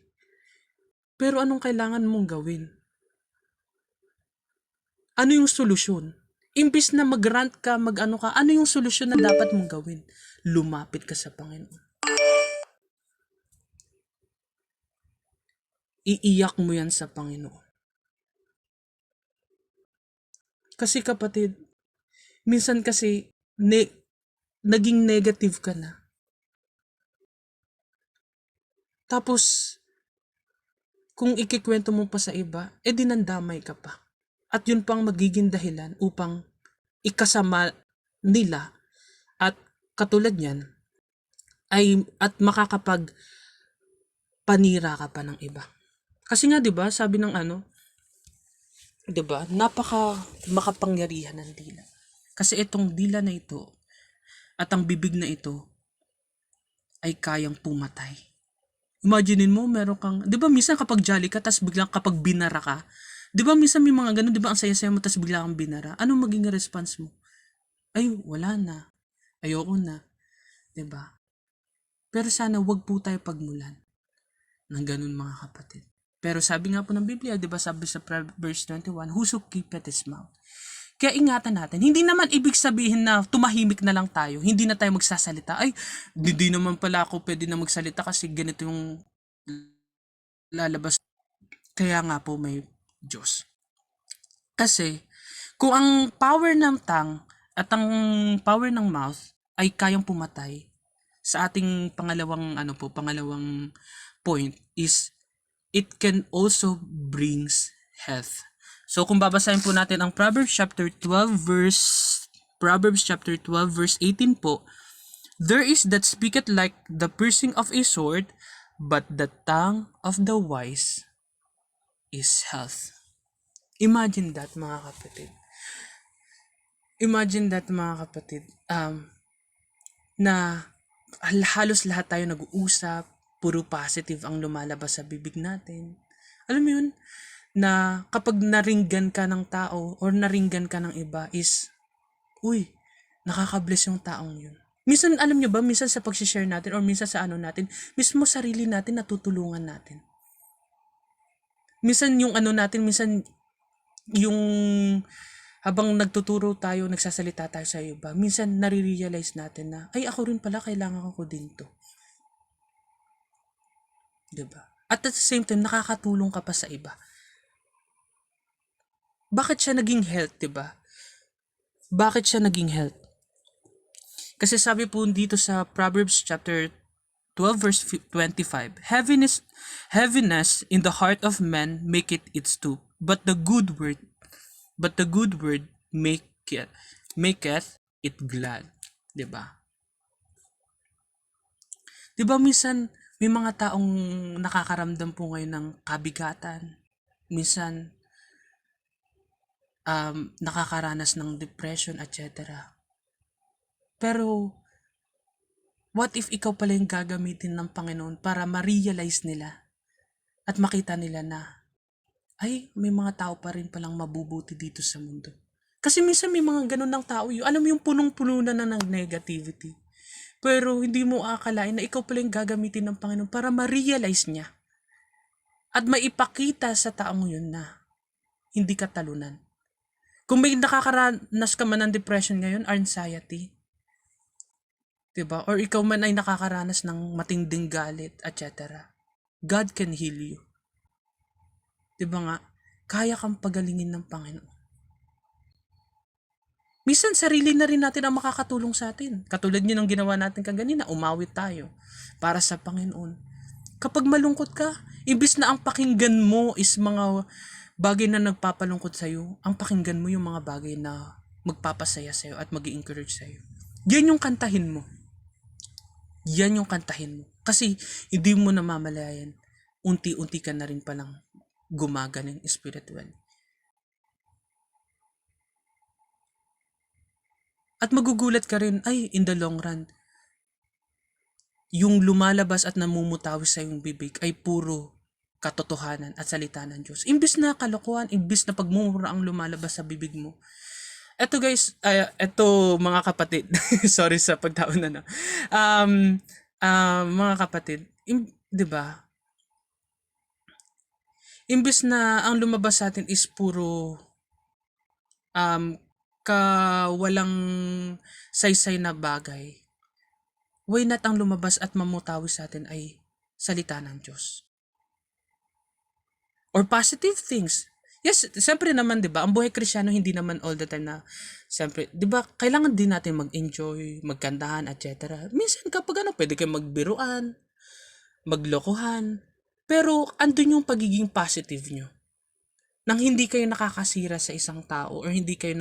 Pero anong kailangan mong gawin? Ano yung solusyon? Imbis na mag-rant ka, mag-ano ka, ano yung solusyon na dapat mong gawin? Lumapit ka sa Panginoon. Iiyak mo yan sa Panginoon. Kasi kapatid, minsan kasi naging negative ka na. Tapos, kung ikikwento mo pa sa iba, dinandamay ka pa. At yun pang magiging dahilan upang ikasama nila at katulad niyan at makakapag panira ka pa ng iba. Kasi nga 'di ba, sabi ng 'di ba, napaka makapangyarihan ng dila. Kasi itong dila na ito at ang bibig na ito ay kayang pumatay. Imaginein mo, meron kang, 'di ba minsan kapag jolly ka tas biglang kapag binara ka, 'di ba minsan may mga ganun, 'di ba ang saya-saya mo tas bigla kang binara. Anong maging response mo? Ay, wala na. Ayoko na, 'di ba? Pero sana wag po tayo pagmulan ng ganun mga kapatid. Pero sabi nga po ng Biblia, 'di ba, sabi sa verse 21, whoso keepeth his mouth. Kaya ingatan natin. Hindi naman ibig sabihin na tumahimik na lang tayo. Hindi na tayo magsasalita. Ay, hindi naman pala ako pwede na magsalita kasi ganito yung lalabas. Kaya nga po may Diyos. Kasi kung ang power ng tongue at ang power ng mouth ay kayang pumatay, sa ating pangalawang point is it can also brings health. So kung babasahin po natin ang Proverbs chapter 12 verse 18 po, there is that speaketh like the piercing of a sword, but the tongue of the wise is health. Imagine that mga kapatid. Imagine that mga kapatid. Na halos lahat tayo nag-uusap, puro positive ang lumalabas sa bibig natin. Alam mo yun, na kapag naringgan ka ng tao or naringgan ka ng iba is, uy, nakaka-bless yung taong yun. Minsan, alam nyo ba, minsan sa pag-share natin or minsan sa natin, mismo sarili natin natutulungan natin. Minsan yung natin, minsan yung habang nagtuturo tayo, nagsasalita tayo sa iba, minsan nare-realize natin na, ay ako rin pala, kailangan ko din to. Diba? At the same time, nakakatulong ka pa sa iba. Bakit siya naging health, diba? Bakit siya naging health? Kasi sabi po dito sa Proverbs chapter 12 verse 25, heaviness in the heart of man make it its stoop, but the good word maketh it glad. 'Di ba? 'Di ba minsan may mga taong nakakaramdam po ngayon ng kabigatan. Minsan nakakaranas ng depression, etc. Pero what if ikaw pala yung gagamitin ng Panginoon para ma-realize nila at makita nila na ay, may mga tao pa rin palang mabubuti dito sa mundo. Kasi minsan may mga ganun ng tao yun. Alam mo yung punong-puno na ng negativity. Pero hindi mo akalain na ikaw pala yung gagamitin ng Panginoon para ma-realize niya. At maipakita sa taong yun na hindi ka talunan. Kung may nakakaranas ka man ng depression ngayon, or anxiety, diba? Or ikaw man ay nakakaranas ng matinding galit, etc. God can heal you. Diba nga, kaya kang pagalingin ng Panginoon. Minsan, sarili na rin natin ang makakatulong sa atin. Katulad nyo ng ginawa natin kaganina, umawit tayo para sa Panginoon. Kapag malungkot ka, imbis na ang pakinggan mo is mga bagay na nagpapalungkot sa'yo, ang pakinggan mo yung mga bagay na magpapasaya sa'yo at mag-i-encourage sa'yo. Yan yung kantahin mo. Yan yung kantahin mo. Kasi hindi mo namamalayan, unti-unti ka na rin palang gumagaling spiritual. At magugulat ka rin, ay, in the long run, yung lumalabas at namumutawi sa iyong bibig ay puro katotohanan at salita ng Diyos. Imbis na kalokohan, imbis na pagmumura ang lumalabas sa bibig mo. Eto guys, eto mga kapatid, sorry sa pagtaon na. Mga kapatid, 'di ba? Imbis na ang lumabas sa atin is puro walang saysay na bagay, why not ang lumabas at mamutawi sa atin ay salita ng Diyos? Or positive things. Yes, siyempre naman, 'di ba? Ang buhay Kristiyano hindi naman all the time na siyempre, 'di ba? Kailangan din natin mag-enjoy, magkantahan, etc. Minsan kapag pwede kayong magbiruan, maglokohan, pero andun yung pagiging positive nyo. Nang hindi kayo nakakasira sa isang tao or hindi kayo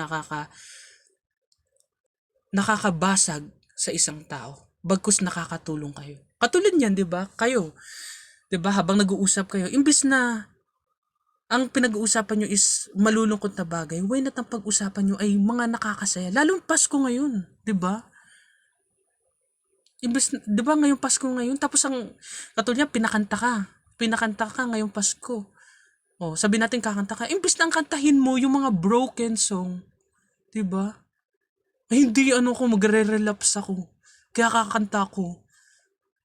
nakakabasag sa isang tao. Bagkus nakakatulong kayo. Katulad niyan, 'di ba? Kayo, 'di ba, habang nag-uusap kayo, imbis na ang pinag-uusapan nyo is malulungkot na bagay, why not ang pag-usapan nyo ay mga nakakasaya? Lalong Pasko ngayon, 'di ba? Imbes, 'di ba ngayong Pasko ngayon, tapos ang katulad niya, pinakanta ka ngayong Pasko. Oh, sabi natin kakanta ka, imbes na ang kantahin mo yung mga broken song, 'di ba? Ay, hindi ko magre-relapse ako. Kaya kakanta ko.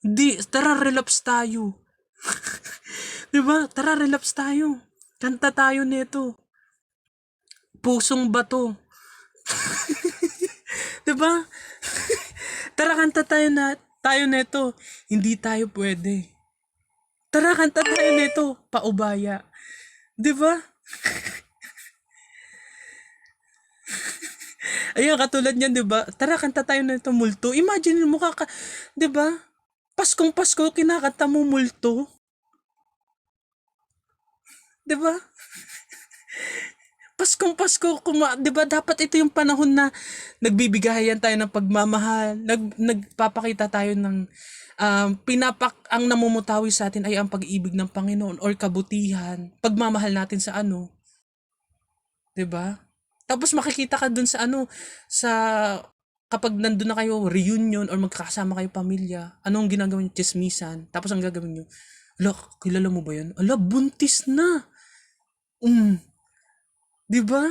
Hindi, tara relapse tayo. 'Di ba? Tara relapse tayo. Kanta tayo nito. Pusong bato. 'Di ba? Tara kanta tayo nito. Hindi tayo pwede. Tara kanta tayo nito. Paubaya. 'Di ba? Ayan, katulad niyan, 'di ba? Tara kanta tayo nito, multo. Imagine mo 'di ba? Paskong Pasko kinakanta mo multo. 'Di ba? Paskong Pasko, 'di ba dapat ito yung panahon na nagbibigayan tayo ng pagmamahal, nagpapakita tayo ng ang namumutawi sa atin ay ang pag-ibig ng Panginoon or kabutihan, pagmamahal natin sa 'di ba? Tapos makikita ka dun sa kapag nandun na kayo reunion or magkakasama kayo pamilya, anong ginagawa niyo? Chismisan. Tapos ang gagawin niyo, ala, kilala mo ba 'yan? Ala, buntis na. 'Di ba?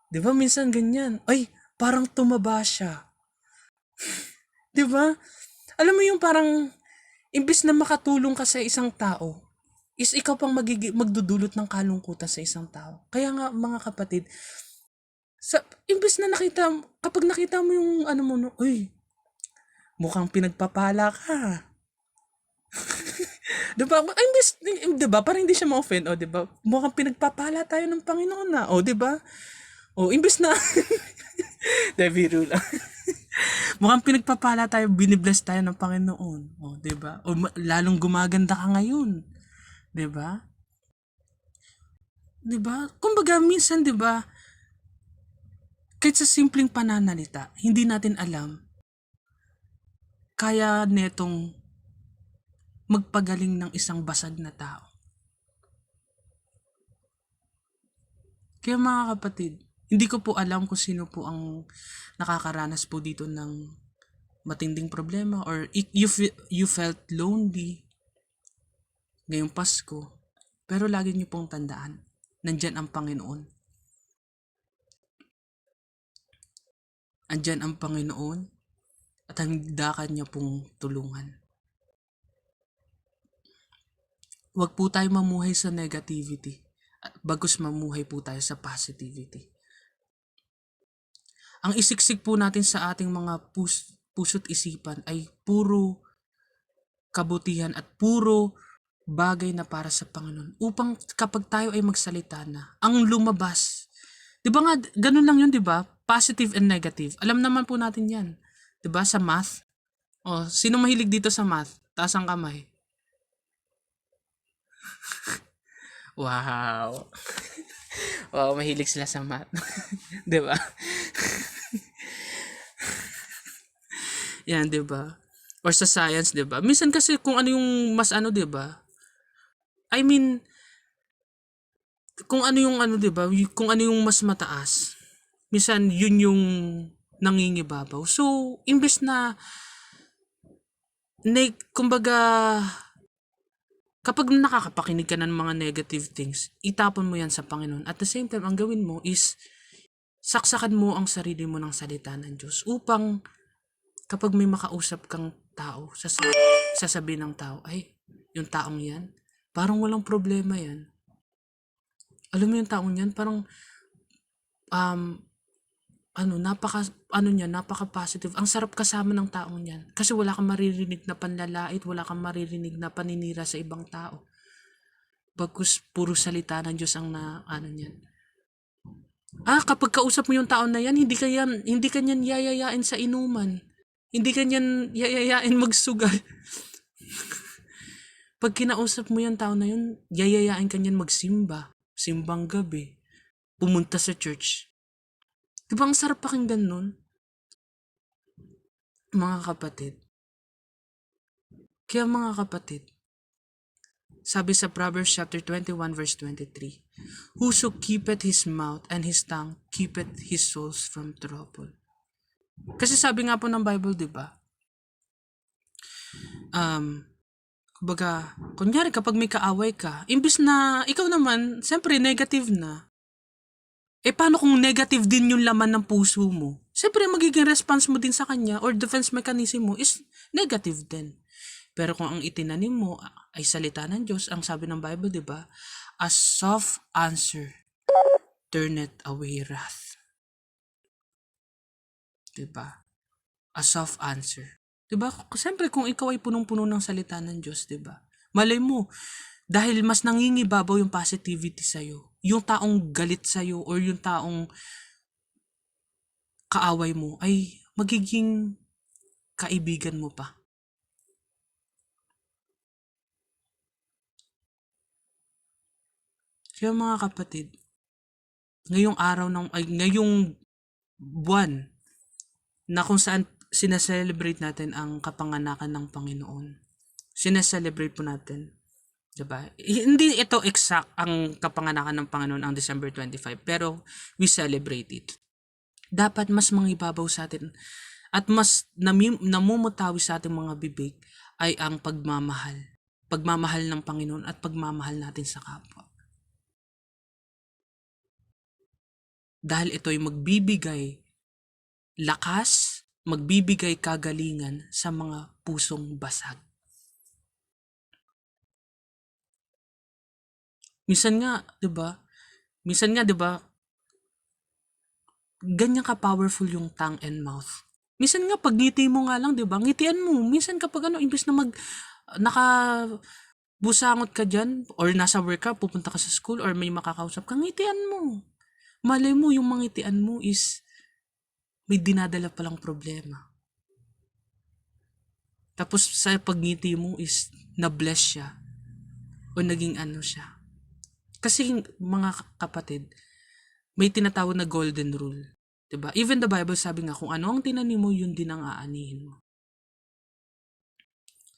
'Di ba minsan ganyan? Ay, parang tumaba siya. 'Di ba? Alam mo yung parang imbes na makatulong ka sa isang tao, is ikaw pang magdudulot ng kalungkutan sa isang tao. Kaya nga mga kapatid, imbes na kapag nakita mo yung uy, mukhang pinagpapala ka. 'Di ba? Imbes, 'di ba? Parang hindi siya ma-offend, 'di ba? Mukhang pinagpapala tayo ng Panginoon na, 'di ba? Imbes na biro lang. Mukhang pinagpapala tayo, binibless tayo ng Panginoon, 'di ba? Lalong gumaganda ka ngayon, 'di ba? 'Di ba? Kumbaga minsan, 'di ba? Kahit sa simpleng pananalita, hindi natin alam kaya netong magpagaling ng isang basag na tao. Kaya mga kapatid, hindi ko po alam kung sino po ang nakakaranas po dito ng matinding problema or you felt lonely ngayong Pasko. Pero lagi niyo pong tandaan, nandyan ang Panginoon. Andyan ang Panginoon at hangdakan niya pong tulungan. Huwag po tayo mamuhay sa negativity, bagkus mamuhay po tayo sa positivity. Ang isiksik po natin sa ating mga puso't isipan ay puro kabutihan at puro bagay na para sa Panginoon. Upang kapag tayo ay magsalita na, ang lumabas. 'Di ba nga, ganun lang yun, 'di ba? Positive and negative. Alam naman po natin yan. 'Di ba sa math? Sino mahilig dito sa math? Taas ang kamay. Wow. Wow, mahilig sila sa math. 'Di ba? Yan, 'di ba? Or sa science, 'di ba? Minsan kasi kung ano yung mas 'di ba? I mean, kung ano yung 'di ba? Kung ano yung mas mataas. Minsan yun yung nangingibabaw. So, imbes na, kumbaga, kapag nakakapakinig ka ng mga negative things, itapon mo yan sa Panginoon. At the same time, ang gawin mo is, saksakan mo ang sarili mo ng salita ng Diyos upang kapag may makausap kang tao, sasabihin ng tao, ay, yung taong yan, parang walang problema yan. Alam mo yung taong yan, parang, napaka-positive. Ang sarap kasama ng taong yan. Kasi wala kang maririnig na panlalait, wala kang maririnig na paninira sa ibang tao. Bagkus puro salita ng Diyos ang niyan. Kapag kausap mo yung taon na yan, hindi ka niyan yayayain sa inuman. Hindi ka niyan yayayain magsugal. Pag kinausap mo yung taon na yun, yayayain ka niyan magsimba. Simbang gabi. Pumunta sa church. Diba ang sarap pakinggan nun? Mga kapatid. Kaya mga kapatid, sabi sa Proverbs chapter 21 verse 23, whoso keepeth his mouth and his tongue keepeth his souls from trouble. Kasi sabi nga po ng Bible, di ba? Kumbaga, kunyari kapag may kaaway ka, imbis na ikaw naman, siyempre negative na. Paano kung negative din yung laman ng puso mo? Siyempre, magiging response mo din sa kanya or defense mechanism mo is negative din. Pero kung ang itinanim mo ay salita ng Diyos, ang sabi ng Bible, di ba? A soft answer turneth away wrath. Di ba? A soft answer. Di ba? Siyempre, kung ikaw ay punong-puno ng salita ng Diyos, di ba? Malay mo, dahil mas nangingibabaw yung positivity sa'yo, yung taong galit sa'yo or yung taong kaaway mo ay magiging kaibigan mo pa. Kaya mga kapatid, ngayong buwan na kung saan sinaselebrate natin ang kapanganakan ng Panginoon. Sinaselebrate po natin. Diba? Hindi ito exact ang kapanganakan ng Panginoon ang December 25, pero we celebrate it. Dapat mas mangibabaw sa atin at mas namumutawi sa ating mga bibig ay ang pagmamahal. Pagmamahal ng Panginoon at pagmamahal natin sa kapwa. Dahil ito ay magbibigay lakas, magbibigay kagalingan sa mga pusong basag. Minsan nga, 'di ba? Ganyan ka powerful yung tongue and mouth. Minsan nga pag ngiti mo nga lang, 'di ba? Ngitian mo. Minsan kapag imbes na nakabusangot ka diyan or nasa work ka, pupunta ka sa school or may makakausap ka, ngitian mo. Malay mo yung mangitian mo is may dinadala palang problema. Tapos sa pagngiti mo is na-bless siya o naging siya. Kasi mga kapatid, may tinatawag na golden rule. Diba? Even the Bible sabi nga, kung ano ang tinanim mo, yun din ang aanihin mo.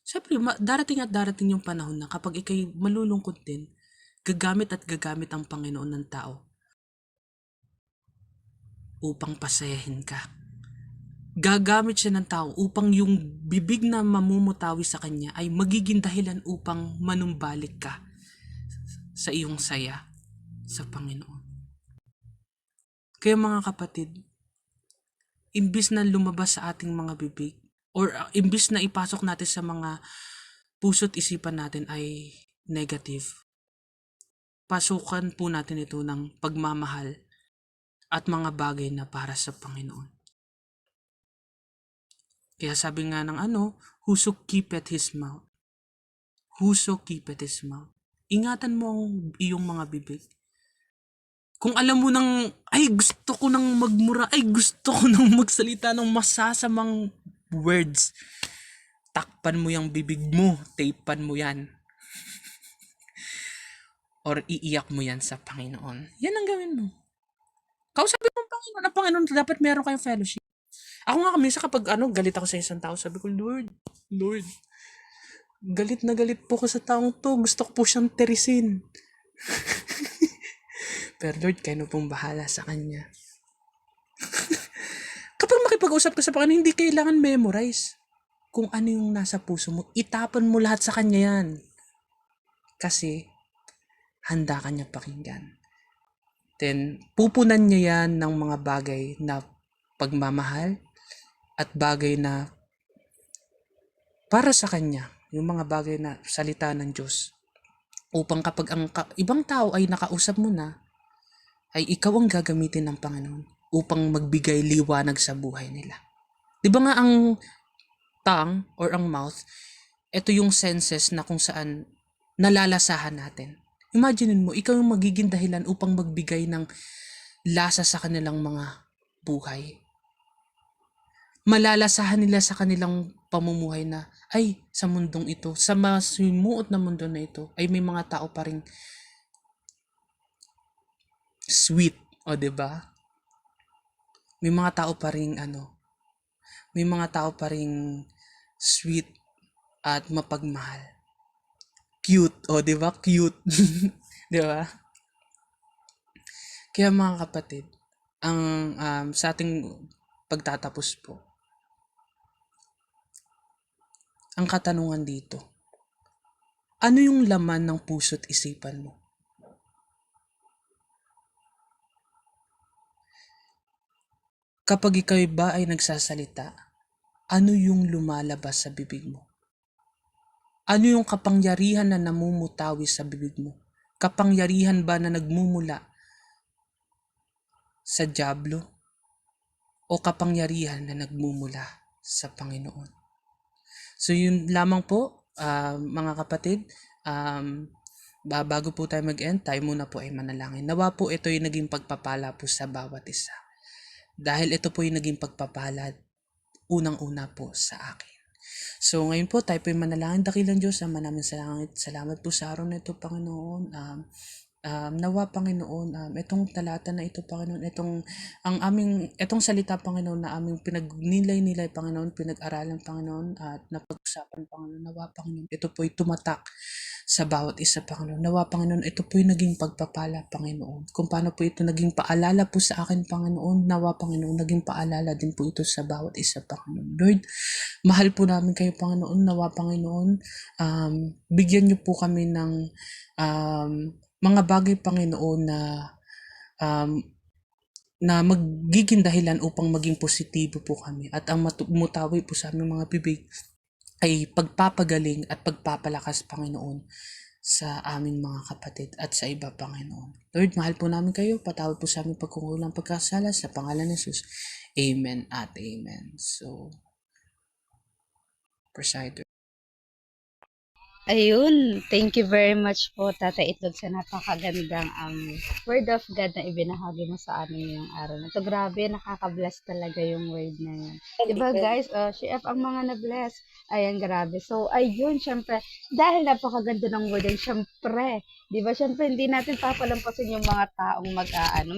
Siyempre, darating yung panahon na kapag ikay malulungkot din, gagamit ang Panginoon ng tao upang pasayahin ka. Gagamit siya ng tao upang yung bibig na mamumutawi sa kanya ay magiging dahilan upang manumbalik ka sa iyong saya sa Panginoon. Kaya mga kapatid, imbis na lumabas sa ating mga bibig or imbis na ipasok natin sa mga puso't isipan natin ay negative, pasukan po natin ito ng pagmamahal at mga bagay na para sa Panginoon. Kaya sabi nga ng whoso keepeth his mouth. Whoso keepeth his mouth. Ingatan mo ang iyong mga bibig. Kung alam mo ay gusto ko nang magmura, ay gusto ko nang magsalita ng masasamang words, takpan mo yung bibig mo, tapean mo yan. Or iiyak mo yan sa Panginoon. Yan ang gawin mo. Kausapin mo ang Panginoon, dapat meron kayong fellowship. Ako nga minsan kapag galit ako sa isang tao, sabi ko, Lord, galit na galit po ko sa taong to. Gusto ko po siyang terisin. Pero Lord, kayo na pong bahala sa kanya. Kapag makipag-usap ka sa Panginoon, hindi kailangan memorize kung ano yung nasa puso mo. Itapon mo lahat sa Kanya yan. Kasi, handa ka niya pakinggan. Then, pupunan niya yan ng mga bagay na pagmamahal at bagay na para sa Kanya. Yung mga bagay na salita ng Diyos. Upang kapag ang ibang tao ay nakausap mo na, ay ikaw ang gagamitin ng Panginoon upang magbigay liwanag sa buhay nila. Di ba nga ang tongue or ang mouth, ito yung senses na kung saan nalalasahan natin. Imaginin mo, ikaw yung magiging dahilan upang magbigay ng lasa sa kanilang mga buhay. Malalasahan nila sa kanilang pamumuhay na, ay, sa mundong ito, sa masimuot na mundo na ito, ay may mga tao pa ring sweet, o 'di ba? May mga tao pa ring may mga tao pa ring sweet at mapagmahal. Cute, o 'di ba? Cute. 'Di ba? Kaya mga kapatid, ang sa ating pagtatapos po, ang katanungan dito, ano yung laman ng puso't isipan mo? Kapag ikaw ba ay nagsasalita, ano yung lumalabas sa bibig mo? Ano yung kapangyarihan na namumutawi sa bibig mo? Kapangyarihan ba na nagmumula sa dyablo? O kapangyarihan na nagmumula sa Panginoon? So yun lamang po, mga kapatid. Bago po tayo mag-end, tayo muna po ay manalangin. Nawa po ito yung naging pagpapala po sa bawat isa. Dahil ito po yung naging pagpapala unang-una po sa akin. So ngayon po tayo po yung manalangin. Dakilang Diyos, Ama namin salamat po sa araw na ito, Panginoon. Nawa, Panginoon, itong talata na ito, Panginoon, itong salita, Panginoon, na aming pinagnilay-nilay, Panginoon, pinag-aralan, Panginoon, at napag-usapan, Panginoon, nawa, Panginoon, ito po ay tumatak sa bawat isa, Panginoon. Nawa, Panginoon, ito po yung naging pagpapala, Panginoon. Kung paano po ito naging paalala po sa akin, Panginoon, nawa, Panginoon, naging paalala din po ito sa bawat isa, Panginoon. Lord, mahal po namin kayo, Panginoon. Nawa, Panginoon, bigyan niyo po kami ng mga bagay, Panginoon, na magiging dahilan upang maging positibo po kami. At ang mutawi po sa aming mga bibig ay pagpapagaling at pagpapalakas, Panginoon, sa aming mga kapatid at sa iba, Panginoon. Lord, mahal po namin kayo. Patawad po sa aming pagkukulang pagkasala sa pangalan ni Jesus. Amen at amen. So, presider. Ayun, thank you very much po, Tata Itlog, sa napakagandang word of God na ibinahagi mo sa amin ngayong araw na to. Grabe, nakaka-bless talaga yung word na yun. Diba guys, share ang mga na-bless. Ayan, grabe. So, ayun, syempre, dahil napakaganda ng word yan, syempre, diba, syempre, hindi natin papalampasin yung mga taong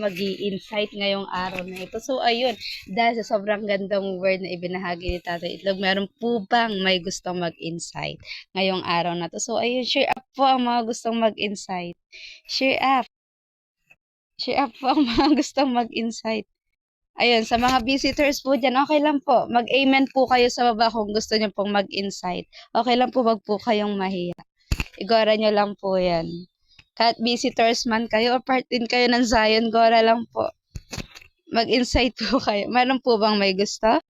mag-i-insight ngayong araw na ito. So, ayun, dahil sa sobrang gandang word na ibinahagi ni Tata Itlog, meron po bang may gustong mag-insight ngayong araw na to? So, ayun, share up po ang mga gustong mag-insight. Share up. Share up po ang mga gustong mag-insight. Ayun, sa mga visitors po dyan, okay lang po. Mag-amen po kayo sa baba kung gusto nyo pong mag-insight. Okay lang po, wag po kayong mahiya. Igora nyo lang po yan. Kahit visitors man kayo o part din kayo ng Zion, gora lang po. Mag-insight po kayo. Meron po bang may gusto?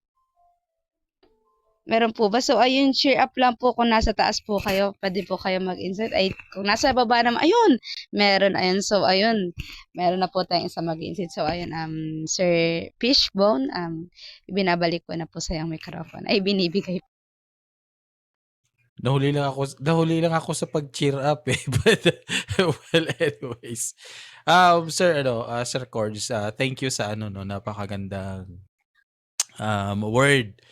Meron po ba? So, ayun, share up lang po kung nasa taas po kayo. Pwede po kayo mag-insight. Ay, kung nasa baba naman, ayun, meron, ayun. So, ayun, meron na po tayong isa mag-insight. So, ayun, Sir Fishbone, binabalik ko na po sa yung microphone. Ay, binibigay po. Nahuli lang ako sa pag-cheer up eh. But, well, anyways. Sir, Sir Cords, thank you sa napakagandang word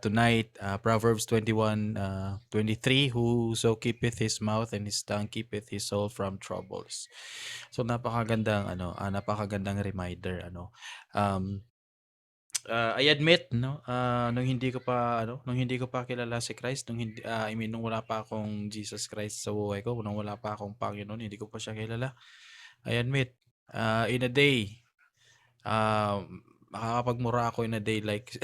tonight. Proverbs 21:23, whoso keepeth his mouth and his tongue keepeth his soul from troubles. So napakagandang reminder I admit nung hindi ko pa kilala si Christ, nung wala pa akong Jesus Christ sa buhay ko, nung wala pa akong Panginoon, hindi ko pa siya kilala. I admit, in a day, makakapagmura ako in a day like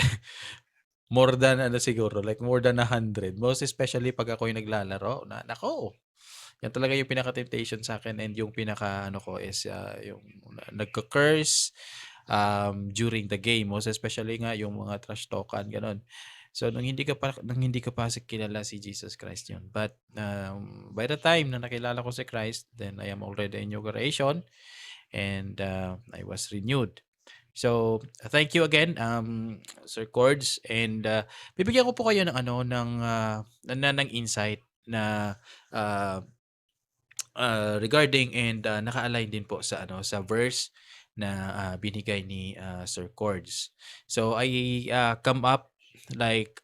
more than ano siguro, like more than 100. Most especially pag ako'y naglalaro na naku, yan talaga yung pinaka-temptation sa akin and yung pinaka-ano ko is yung nagka-curse during the game. Most especially nga yung mga trash talkan, ganun. So, nung hindi ko pa kilala si Jesus Christ yun. But by the time na nakilala ko si Christ, then I am already in new creation and I was renewed. So, thank you again, Sir Cords. And bibigyan ko po kayo ng ano ng insight na uh, regarding and naka-align din po sa ano sa verse na binigay ni Sir Cords. So, I come up like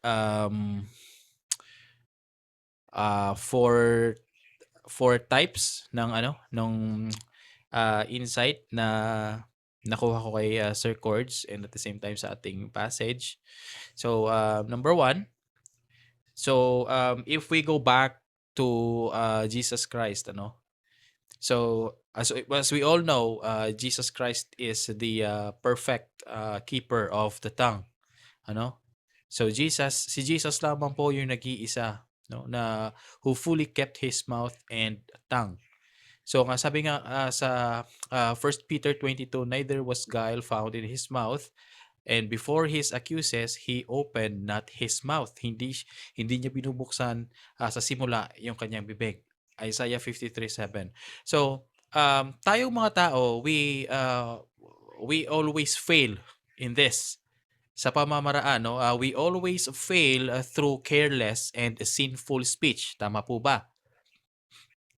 four types ng ano nung insight na nakuha ko kay Sir Cords and at the same time sa ating passage. So, number one, so if we go back to Jesus Christ, ano? So, as we all know, Jesus Christ is the perfect keeper of the tongue, ano? So, si Jesus lamang po yung nag-iisa, no, na who fully kept his mouth and tongue. So nga sabi nga sa 1 Peter 22, neither was guile found in his mouth, and before his accuses, he opened not his mouth. Hindi niya binubuksan sa simula yung kanyang bibig. Isaiah 53:7. So, tayong mga tao, we always fail in this. Sa pamamaraan, no? We always fail through careless and sinful speech. Tama po ba?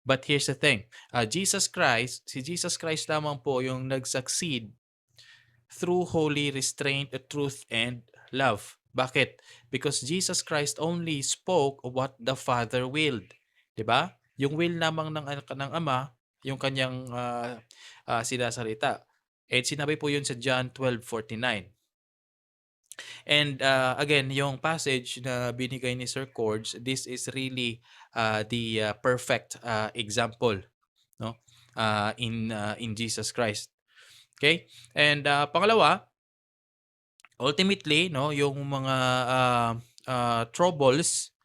But here's the thing, si Jesus Christ lamang po yung nag-succeed through holy restraint, truth, and love. Bakit? Because Jesus Christ only spoke what the Father willed. 'Di ba? Yung will lamang ng Ama, yung kanyang sinasalita. And sinabi po yun sa John 12:49. And again, yung passage na binigay ni Sir Cords, this is really the perfect example, no? In Jesus Christ. Okay? And pangalawa, ultimately, no, yung mga troubles,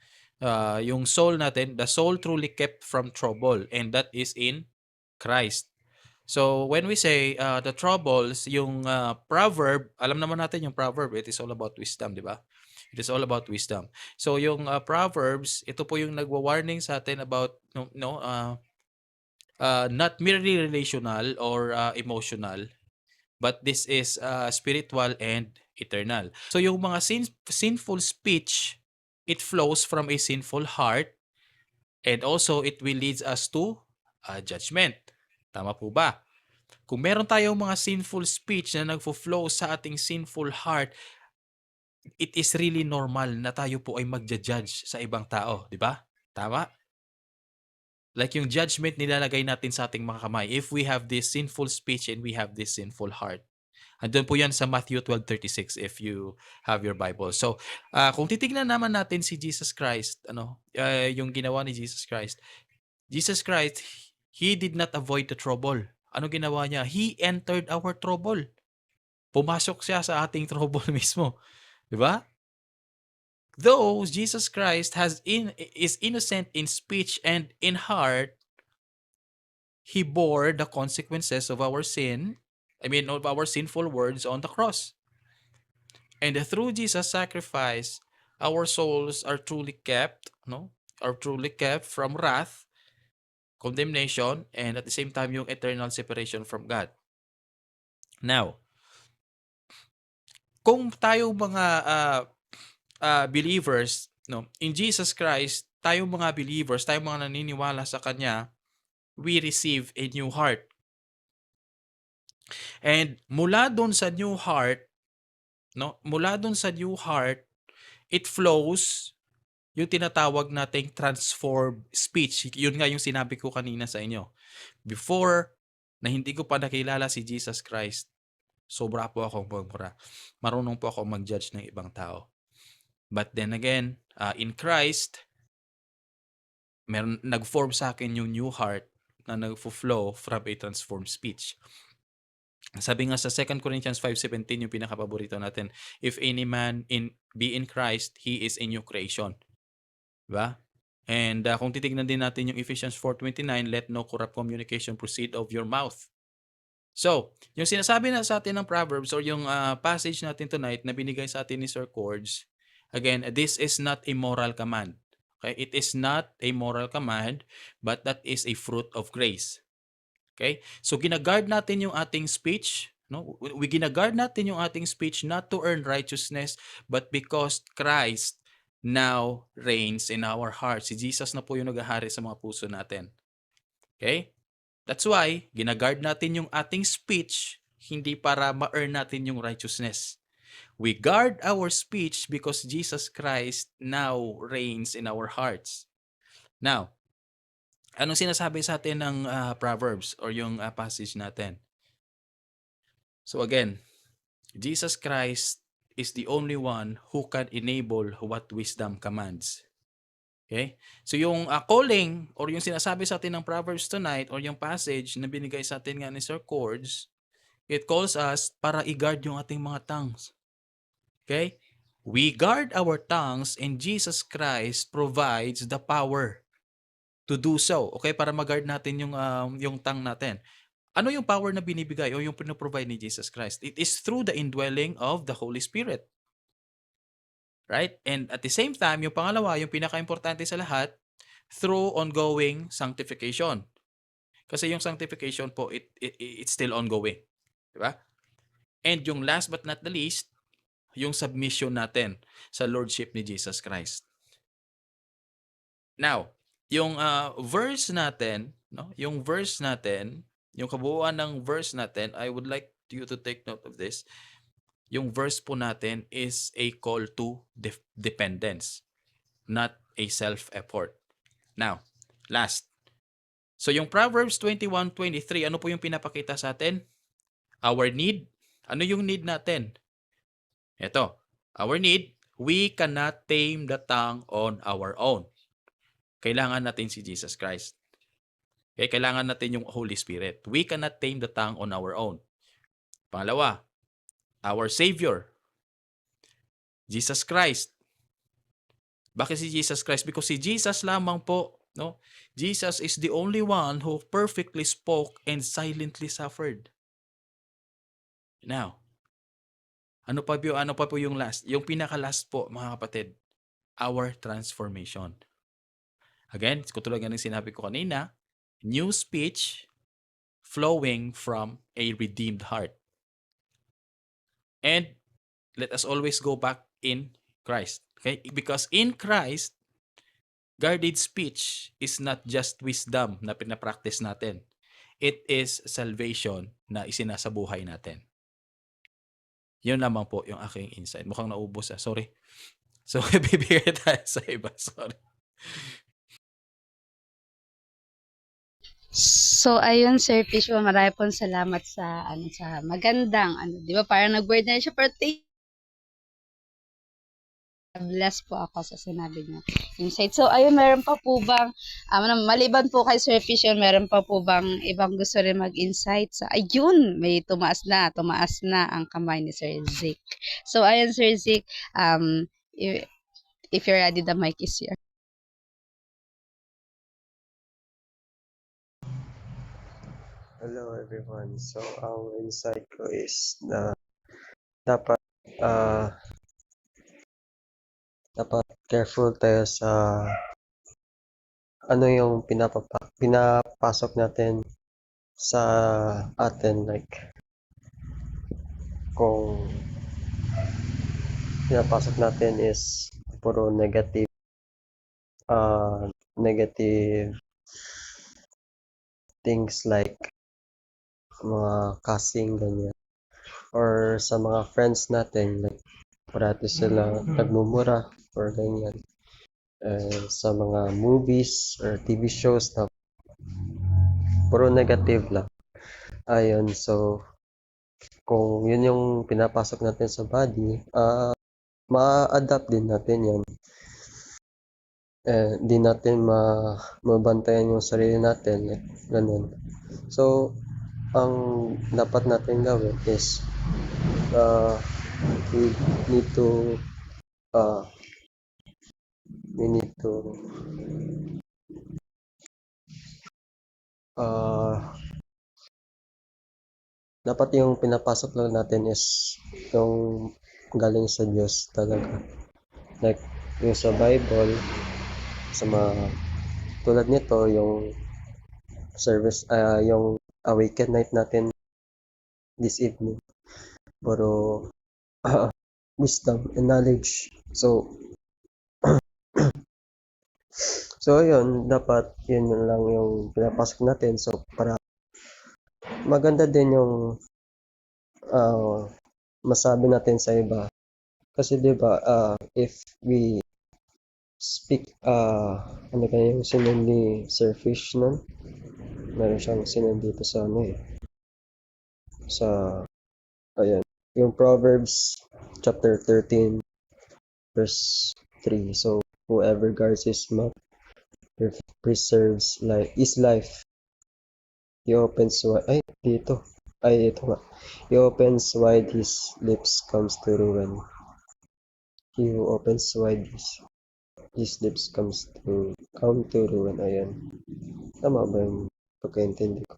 yung soul natin, the soul truly kept from trouble, and that is in Christ. So when we say the troubles, yung proverb, alam naman natin yung proverb, it is all about wisdom, di ba? It is all about wisdom. So yung Proverbs, ito po yung nagwa-warning sa atin about not merely relational or emotional, but this is spiritual and eternal. So yung mga sinful speech, it flows from a sinful heart, and also it will lead us to judgment. Tama po ba? Kung meron tayong mga sinful speech na nagfo-flow sa ating sinful heart, it is really normal na tayo po ay magja-judge sa ibang tao, di ba? Tama? Like yung judgment nilalagay natin sa ating mga kamay if we have this sinful speech and we have this sinful heart. Andun po yan sa Matthew 12:36 if you have your Bible. So, kung titignan naman natin si Jesus Christ, yung ginawa ni Jesus Christ, He did not avoid the trouble. Ano ginawa niya? He entered our trouble. Pumasok siya sa ating trouble mismo. Di ba? Though Jesus Christ is innocent in speech and in heart, He bore the consequences of our sin, of our sinful words on the cross. And through Jesus' sacrifice, our souls are truly kept, from wrath, condemnation, and at the same time yung eternal separation from God. Now, kung tayo mga believers, in Jesus Christ, tayong mga believers, tayong mga naniniwala sa Kanya, we receive a new heart. And mula doon sa new heart, it flows yung tinatawag nating transformed speech. Yun nga yung sinabi ko kanina sa inyo. Before na hindi ko pa nakilala si Jesus Christ, sobra po akong magmura. Marunong po ako mag-judge ng ibang tao. But then again, in Christ, nag-form sa akin yung new heart na nag-flow from a transformed speech. Sabi nga sa 2 Corinthians 5:17 yung pinakapaborito natin, if any man be in Christ, he is a new creation. Diba? And kung titignan din natin yung Ephesians 4:29, let no corrupt communication proceed of your mouth. So, yung sinasabi na sa atin ng Proverbs or yung passage natin tonight na binigay sa atin ni Sir Cords, again, this is not a moral command. Okay? It is not a moral command, but that is a fruit of grace. Okay? So ginaguard natin yung ating speech, no? We ginaguard natin yung ating speech not to earn righteousness, but because Christ now reigns in our hearts. Si Jesus na po yung naghahari sa mga puso natin. Okay? That's why ginaguard natin yung ating speech hindi para ma-earn natin yung righteousness. We guard our speech because Jesus Christ now reigns in our hearts. Now, anong sinasabi sa atin ng Proverbs or yung passage natin? So again, Jesus Christ is the only one who can enable what wisdom commands. Okay? So yung calling or yung sinasabi sa atin ng Proverbs tonight or yung passage na binigay sa atin nga ni Sir Cords, it calls us para i-guard yung ating mga tongues. Okay? We guard our tongues and Jesus Christ provides the power to do so. Okay? Para mag-guard natin yung tongue natin. Ano yung power na binibigay o yung pinoprovide ni Jesus Christ? It is through the indwelling of the Holy Spirit. Right? And at the same time, yung pangalawa, yung pinaka-importante sa lahat, through ongoing sanctification. Kasi yung sanctification po, it's still ongoing. Diba? And yung last but not the least, yung submission natin sa Lordship ni Jesus Christ. Now, yung verse natin, no? Yung verse natin, yung kabuuan ng verse natin, I would like you to take note of this. Yung verse po natin is a call to dependence, not a self-effort. Now, last. So yung Proverbs 21:23, ano po yung pinapakita sa atin? Our need. Ano yung need natin? Ito, our need, we cannot tame the tongue on our own. Kailangan natin si Jesus Christ. Okay, kailangan natin yung Holy Spirit. We cannot tame the tongue on our own. Pangalawa, our Savior, Jesus Christ. Bakit si Jesus Christ? Because si Jesus lamang po, no? Jesus is the only one who perfectly spoke and silently suffered. Now, ano pa po yung last? Yung pinaka-last po, mga kapatid, our transformation. Again, katulad nga ng sinabi ko kanina, new speech flowing from a redeemed heart. And let us always go back in Christ. Okay? Because in Christ, guarded speech is not just wisdom na pinapractice natin. It is salvation na isinasabuhay natin. Yun lamang po yung aking insight. Mukhang naubos sorry. So, bibigay tayo sa iba. Sorry. So, ayun, Sir Fish, marami pong salamat sa, sa magandang, di ba, parang nag-word na siya, pero bless po ako sa sinabi niyo. Insight. So, ayun, meron pa po bang, maliban po kay Sir Fish yun, meron pa po bang ibang gusto rin mag-insight? So, ayun, may tumaas na ang kamay ni Sir Zik. So, ayun, Sir Zik, if you're ready, the mic is here. Hello everyone. So, ang insight ko is na dapat careful tayo sa ano yung pinapasok natin sa atin, like kung pinapasok natin is puro negative things like mga cussing, ganyan, or sa mga friends natin, like parati sila nagmumura or ganyan, sa mga movies or TV shows na puro negative lang. Ayun, so kung yun yung pinapasok natin sa body, ma-adapt din natin yan. Di natin mabantayan yung sarili natin, like, ganun. So, ang dapat natin gawin is uh, we need to uh, we need to uh, dapat yung pinapasok lang natin is yung galing sa Diyos talaga. Like yung sa Bible, sa mga tulad nito, yung service, yung awaken night natin this evening. Puro wisdom and knowledge. So yun, dapat yun lang yung pinapasok natin. So para maganda din yung masabi natin sa iba. Kasi 'di ba, if we speak, ano kaya yung sinon ni Sir Fish nun? Meron siyang sinon dito sa ano sa, ayan, yung Proverbs chapter 13 verse 3. So, whoever guards his mouth preserves life. He opens wide, ito nga. He opens wide his lips comes to ruin. He who opens wide his lips come to ruin. Ayan. Tama ba yung pagkaintindi ko?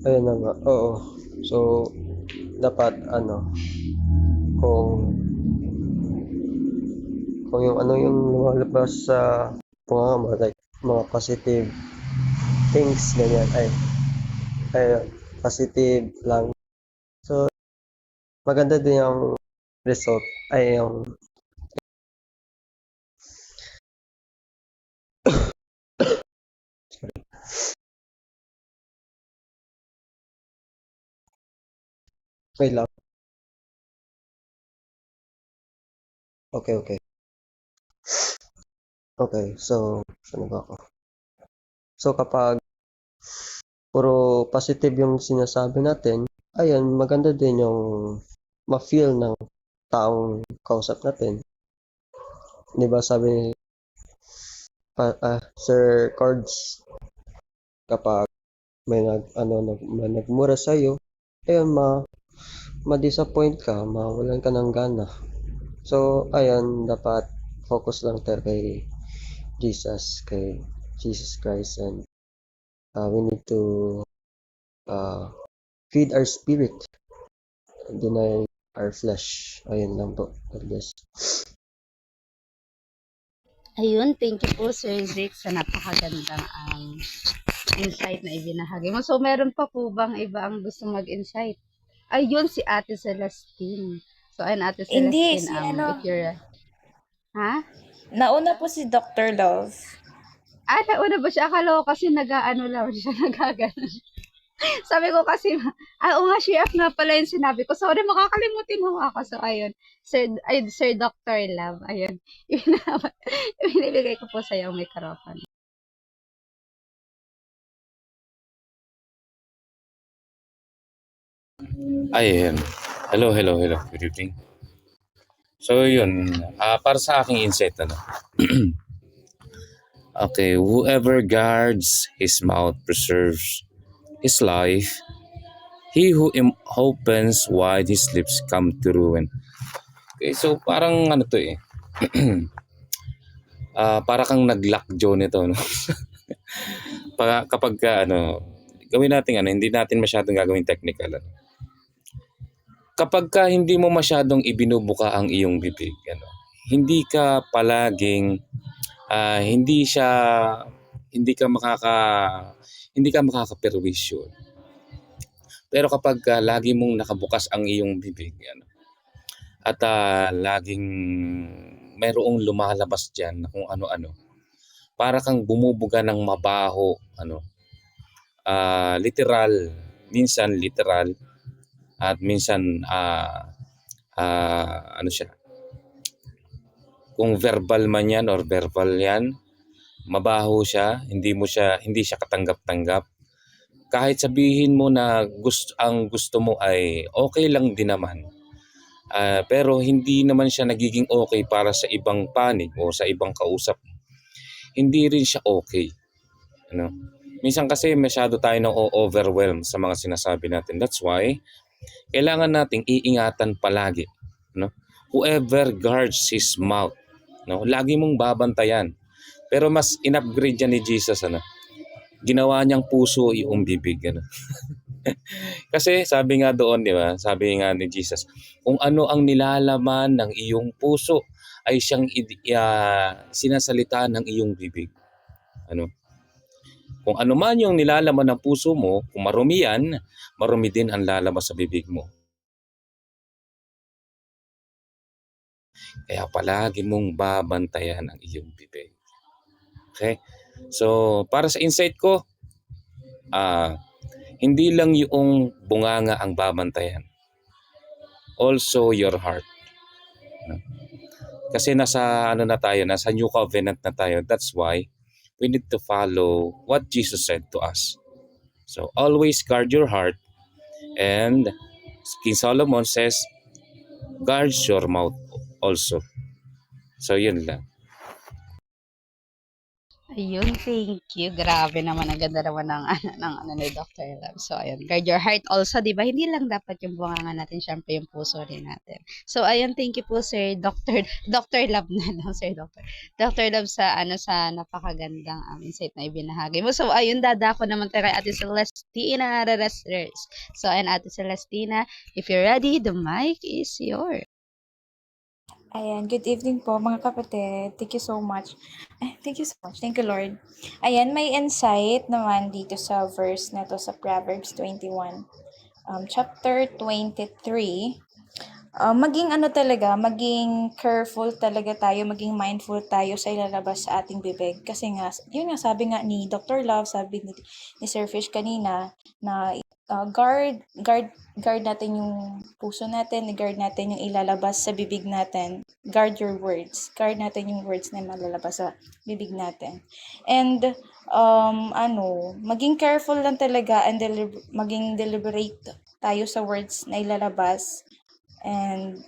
Ayan na nga. Oo. So, dapat kung yung yung lumalabas sa mga mo, like mga positive things, ganyan, ay positive lang. So, maganda din yung result, ay yung sorry. Wait lang. Okay. Okay, so, saan ba ako? So, kapag puro positive yung sinasabi natin, ayun, maganda din yung ma-feel ng taong kausap natin. Di ba sabi Sir Cards, kapag may nagmura sa iyo, ayun, ma-disappoint ka, mawalan ka ng gana. So, ayun, dapat focus lang tayo kay Jesus Christ, and we need to feed our spirit, deny our flesh. Ayun lang po. God bless. Ayun, thank you po Sir Zick sa napakagandang insight na ibinahagi mo. So, meron pa po bang iba ang gusto mag-insight? Ayun, si Ate Celestine. So, ayun, Ate Hindi, Celestine, si if you're, ha? nauna po si Dr. Love. Nauna ba siya? Akala ko kasi nag-ano lang siya, nagaganon. Sabi ko kasi, oo nga, chef nga pala yung sinabi ko. Sorry, makakalimutin mo ako. So, ayun, Sir Dr. Love, ayun. Ibinibigay ko po sa iyo ang microphone. Ayun. Hello. Good evening. So, yun. Para sa aking insight, okay, whoever guards his mouth preserves his life. He who opens wide his lips come to ruin. Okay, so parang ano to eh. Para kang nag-lockjaw nito, no? Kapag gawin natin hindi natin masyadong gagawin technical. Kapag hindi mo masyadong ibinubuka ang iyong bibig, hindi ka palaging hindi ka makakaperwisyo. Pero kapag lagi mong nakabukas ang iyong bibig, at laging mayroong lumalabas diyan na kung ano-ano, para kang bumubuga ng mabaho, minsan literal, at minsan siya, kung verbal man yan or verbal yan, mabaho siya, hindi siya katanggap-tanggap. Kahit sabihin mo na ang gusto mo ay okay lang din naman, pero hindi naman siya nagiging okay para sa ibang panig o sa ibang kausap, hindi rin siya okay. Minsan kasi masyado tayo na overwhelm sa mga sinasabi natin. That's why, kailangan nating iingatan palagi. No? Whoever guards his mouth, no? Lagi mong babantayan. Pero mas in-upgrade yan ni Jesus. Ano? Ginawa niyang puso yung bibig. Ano? Kasi sabi nga doon, di ba? Sabi nga ni Jesus, kung ano ang nilalaman ng iyong puso ay siyang sinasalita ng iyong bibig. Ano? Kung ano man yung nilalaman ng puso mo, kung marumi yan, marumi din ang lalabas sa bibig mo. Kaya palagi mong babantayan ang iyong bibig. Okay? So, para sa insight ko, hindi lang yung bunganga ang babantayan. Also your heart. Kasi nasa nasa new covenant na tayo. That's why we need to follow what Jesus said to us. So always guard your heart, and King Solomon says, guard your mouth also. So yun lang. Ayun, thank you. Grabe naman, ang ganda naman ng ni Dr. Love. So, ayun, guard your heart also, di ba? Hindi lang dapat yung bunganga natin, syempre yung puso rin natin. So, ayun, thank you po, Sir Dr. Love na lang, Sir Dr. Love sa napakagandang insight na ibinahagi mo. So, ayun, dadako naman tayo kay Ate Celestina Resters. So, ayun, Ate Celestina, if you're ready, the mic is yours. Ayan, good evening po mga kapatid. Thank you so much. Thank you so much. Thank you, Lord. Ayan, may insight naman dito sa verse na to sa Proverbs 21. Chapter 23. Maging maging careful talaga tayo, maging mindful tayo sa ilalabas sa ating bibig. Kasi nga, yun nga, sabi nga ni Dr. Love, sabi ni Sir Fish kanina, na guard natin yung puso natin, guard natin yung ilalabas sa bibig natin. Guard your words. Guard natin yung words na malalabas sa bibig natin. And, maging careful lang talaga and maging deliberate tayo sa words na ilalabas. And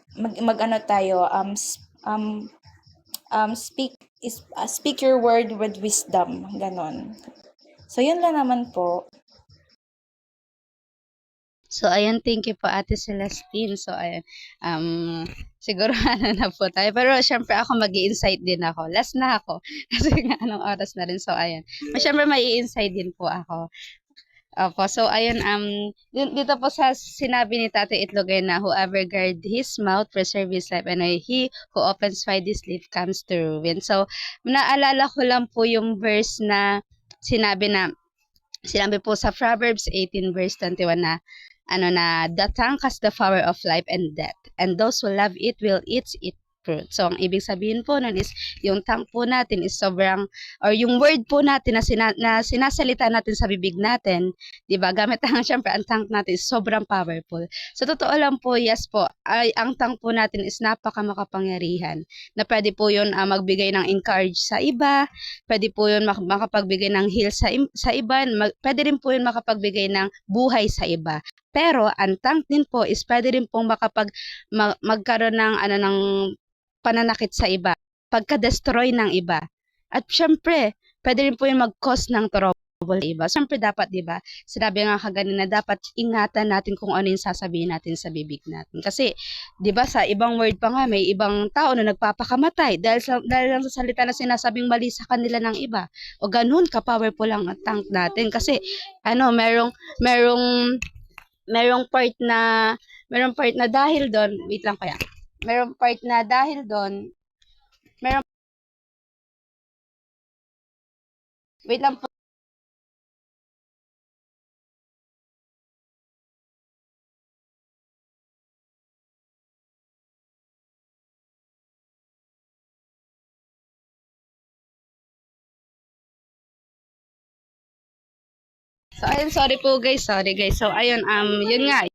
speak your word with wisdom, ganon. So yun lang naman po. So, ayun, thank you po, Ate Celestine. So, ayun, siguro na po tayo. Pero, syempre, ako mag-i-insight din ako. Last na ako. Kasi nga, anong oras na rin. So, ayun. Syempre, mai-insight din po ako. Opo, so, ayun, dito po sa sinabi ni Tate Itlogay na whoever guard his mouth, preserve his life, and he who opens wide his lips comes to ruin. So, naalala ko lang po yung verse na sinabi po sa Proverbs 18 verse 21 na the tongue has the power of life and death, and those who love it will eat its fruit. So, ang ibig sabihin po nun is, yung tongue po natin is yung word po natin na sinasalita natin sa bibig natin, di ba, gamit syempre, ang tongue natin is sobrang powerful. So, totoo lang po, yes po, ang tongue po natin is makapangyarihan, na pwede po yun magbigay ng encourage sa iba, pwede po yun makapagbigay ng heal sa iba, pwede rin po yun makapagbigay ng buhay sa iba. Pero, ang tongue din po is pwede rin pong magkaroon ng pananakit sa iba, pagka-destroy ng iba. At syempre, pwede rin po yung mag-cause ng trouble sa iba. Syempre dapat, di ba, sinabi nga kaganina, dapat ingatan natin kung ano yung sasabihin natin sa bibig natin. Kasi, di ba, sa ibang word pa nga, may ibang tao na nagpapakamatay dahil lang sa salita na sinasabing mali sa kanila ng iba. O ganun, ka-powerful lang ang tongue natin. Kasi, merong part na dahil doon, wait lang kaya, merong part na dahil doon, wait lang po. So, ayun, sorry guys. So, ayun, yun nga.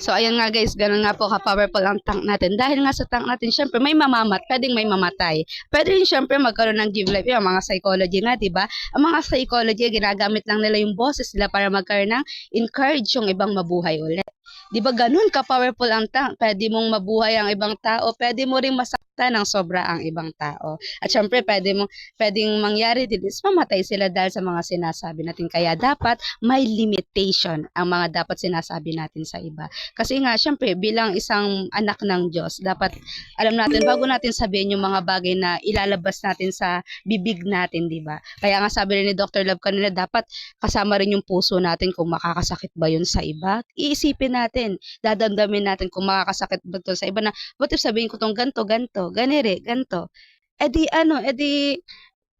So, ayun nga guys, ganun nga po ka-powerful ang tank natin. Dahil nga sa tank natin, syempre pwedeng may mamatay. Pwede rin syempre magkaroon ng give life. Yung mga psychology nga, diba? Ang mga psychology, ginagamit lang nila yung boses nila para magkaroon ng encourage yung ibang mabuhay ulit. Diba ganun ka-powerful ang tank? Pwede mong mabuhay ang ibang tao, pwede mo ring masaktan maapektuhan ng sobra ang ibang tao. At syempre, pwedeng mangyari din is mamatay sila dahil sa mga sinasabi natin. Kaya dapat may limitation ang mga dapat sinasabi natin sa iba. Kasi nga, syempre, bilang isang anak ng Diyos, dapat alam natin, bago natin sabihin yung mga bagay na ilalabas natin sa bibig natin, di ba? Kaya nga sabi rin ni Dr. Love kanina, dapat kasama rin yung puso natin kung makakasakit ba yun sa iba. Iisipin natin, dadamdamin natin kung makakasakit ba to sa iba na, what if sabihin ko tong ganto, ganire, ganto.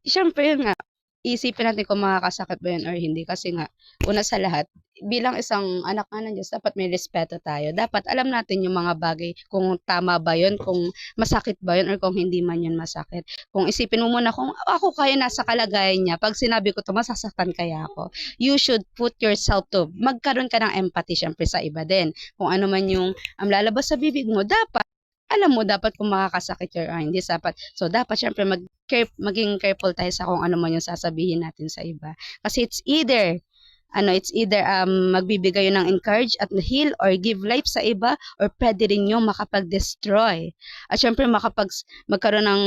Siyempre yun nga, isipin natin kung makakasakit ba yun or hindi. Kasi nga, una sa lahat, bilang isang anak nga ng Diyos, dapat may respeto tayo. Dapat alam natin yung mga bagay, kung tama ba yun, kung masakit ba yun, or kung hindi man yun masakit. Kung isipin mo muna, kung ako kaya nasa kalagayan niya, pag sinabi ko to, masasaktan kaya ako. You should put yourself to, magkaroon ka ng empathy syempre sa iba din. Kung ano man yung lalabas sa bibig mo, dapat alam mo dapat kung makakasakit yun or hindi dapat. So, dapat syempre maging careful tayo sa kung ano man yung sasabihin natin sa iba. Kasi it's either magbibigay yun ng encourage at heal or give life sa iba or pwede rin yung makapag-destroy. At syempre magkaroon ng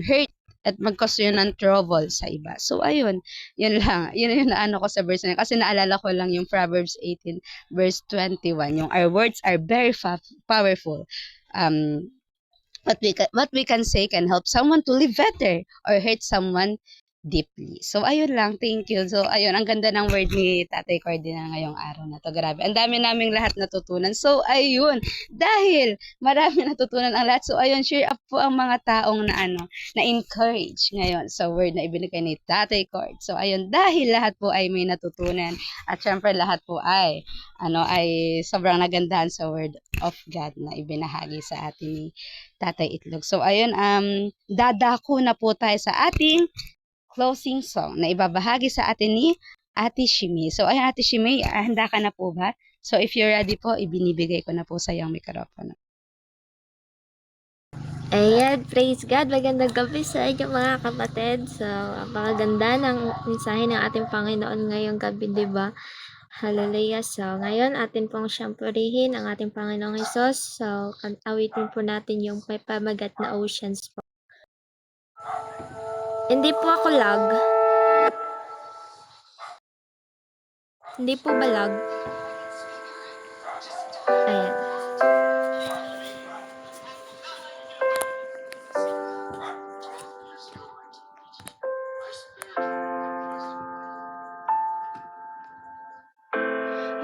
hurt at mag-cause yun ng trouble sa iba. So, ayun. Yun lang. Yun yung naano ko sa verse na yun. Kasi naalala ko lang yung Proverbs 18 verse 21. Yung our words are very powerful. What we can say can help someone to live better or hurt someone deeply. So, ayun lang. Thank you. So, ayun. Ang ganda ng word ni Tatay Cordina ngayong araw na to. Grabe. Ang dami naming lahat natutunan. So, ayun. Dahil marami natutunan ang lahat. So, ayun. Share up po ang mga taong na-encourage ngayon sa word na ibinigay ni Tatay Cord. So, ayun. Dahil lahat po ay may natutunan. At syempre, lahat po ay sobrang nagandahan sa word of God na ibinahagi sa atin ni Tatay Itlog. So, ayun. Dadako na po tayo sa ating closing song na ibabahagi sa atin ni Ate Shimi. So, ayun Ate Shimi, handa ka na po ba? So, if you're ready po, ibinibigay ko na po sa iyong mikropono. Ayan, praise God. Magandang gabi sa inyo mga kapatid. So, napakaganda ng mensahe ng ating Panginoon ngayong gabi, di ba? Hallelujah. So, ngayon atin pong siyang purihin ang ating Panginoong Hesus. So, awitin po natin yung may pamagat na oceans po. Hindi po ako lag. Hindi po ba lag? Ayan.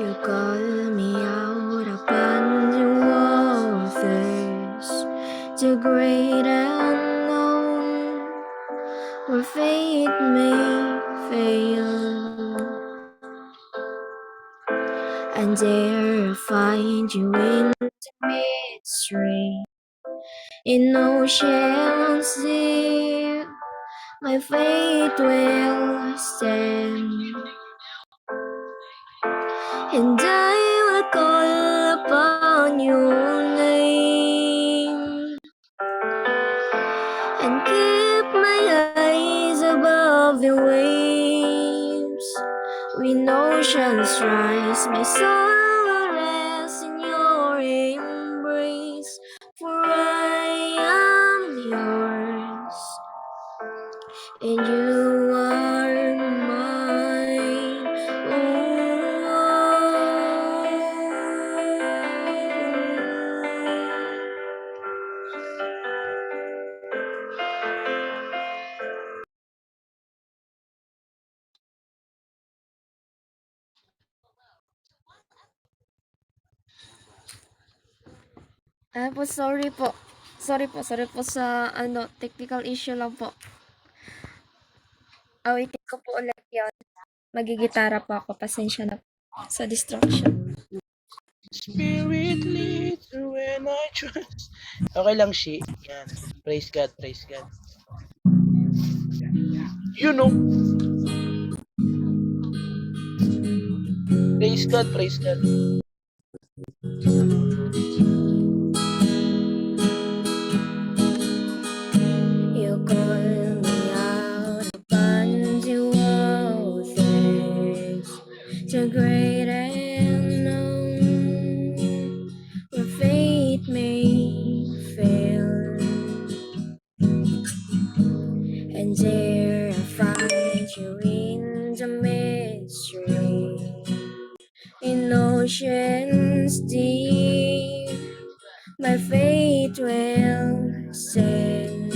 You call me out upon the waters, the great unknown, where faith may fail. And there I find you in the mystery, in oceans deep, my faith will stand. And I will call upon your name and keep my eyes above the waves. When oceans rise, my soul will rest in your embrace. For I am yours, and you are mine. Sorry po. Sorry po sa technical issue lang po. Awitin ko po ulit yun. Magigitara po ako. Pasensya na po sa distraction. Spirit leads when I trust. Okay lang, Shi. Yan. Praise God, praise God. You know. Praise God, praise God. You call me out upon the waters, the great unknown, where faith may fail. my fate will stand,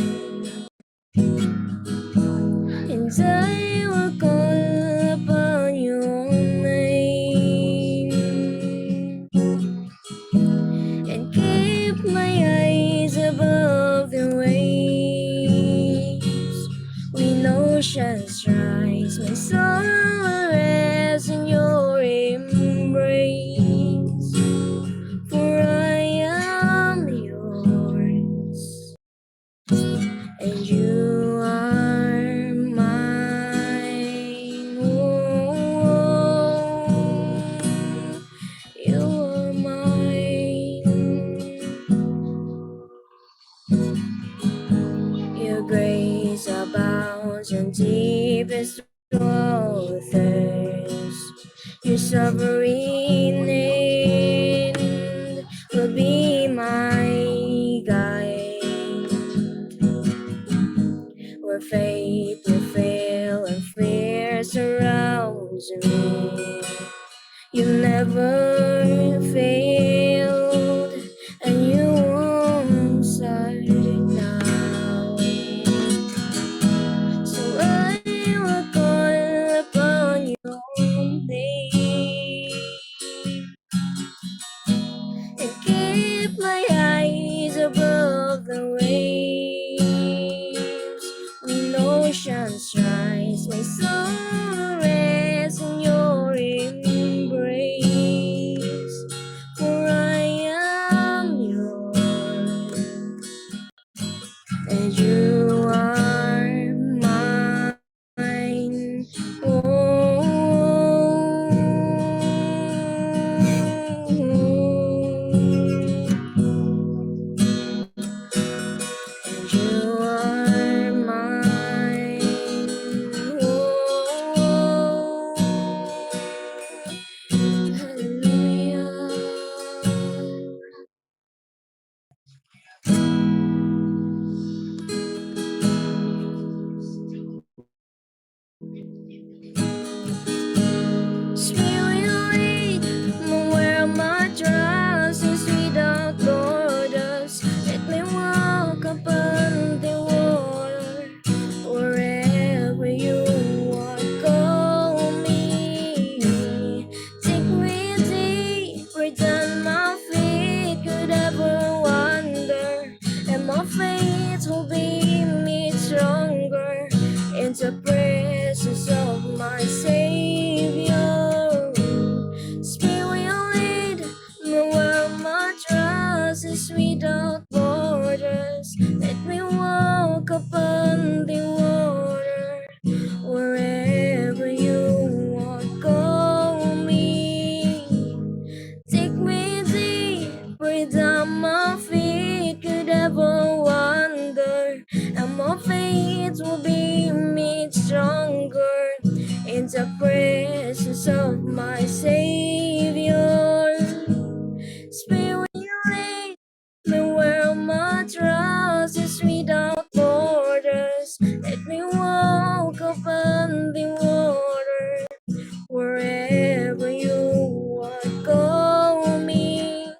and I will call upon your name, and keep my eyes above the waves. When oceans rise, my soul will rest in your embrace, for I am yours, and you are mine. Oh, you are mine. Your grace abounds in deepest waters. Your sovereign hand will be my guide, where faith will fail and fear surrounds me. You never failed, and you won't start now. So I will call upon your name, and keep my eyes above the waves. When oceans rise, my soul rests in your embrace, for I am yours, and you are mine. Oh, and you are mine. Oh, hallelujah. Spirit lead me where my trust is without borders. Let me walk upon the water, wherever you want, call me. Take me deeper than my feet could ever wander, and my faith will be made stronger in the presence of my Savior. Spirit lead me where my trust is without borders. Let me walk upon the water, wherever you want, call me. Take me deeper than my feet could ever wander, and my faith will be made stronger in the presence of my Savior. Spirit lead me where my trust is without borders. Let me walk upon the water, wherever you want, call me.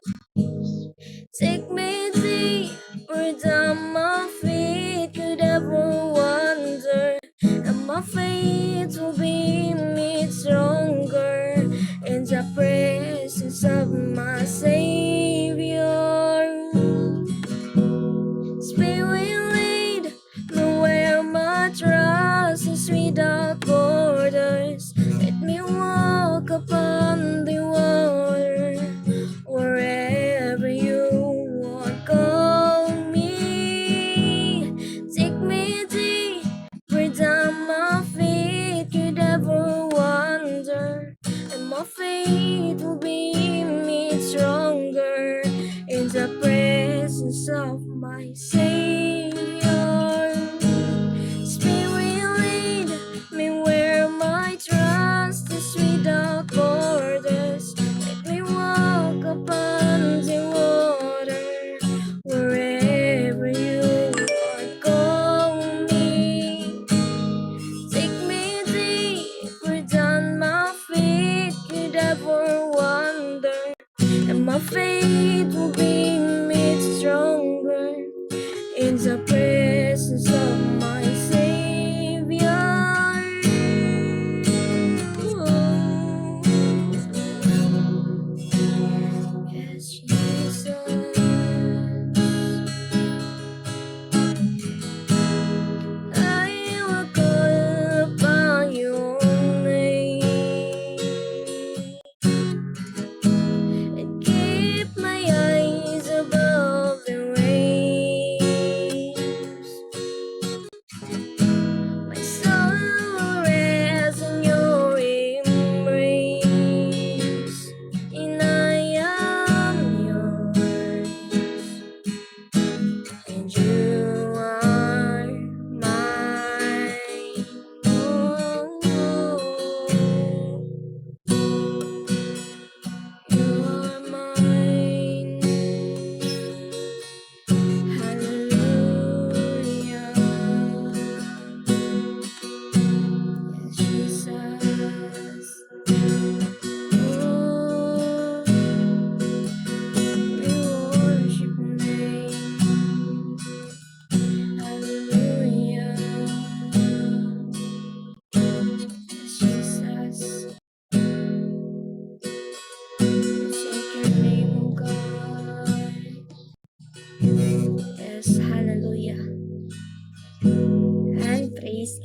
Take me deeper than my feet could ever wander, and my faith will be made stronger in the presence of my Savior. Spirit lead me where my trust is without borders. Let me walk upon the water, wherever you want, call me. Take me deeper than my feet could ever wander, and my faith will be made stronger in the presence of my Savior. Spirit lead me where my trust is without borders. Let me walk upon the water, wherever you want, call me. Take me deeper than my feet could ever wander, and my faith will be made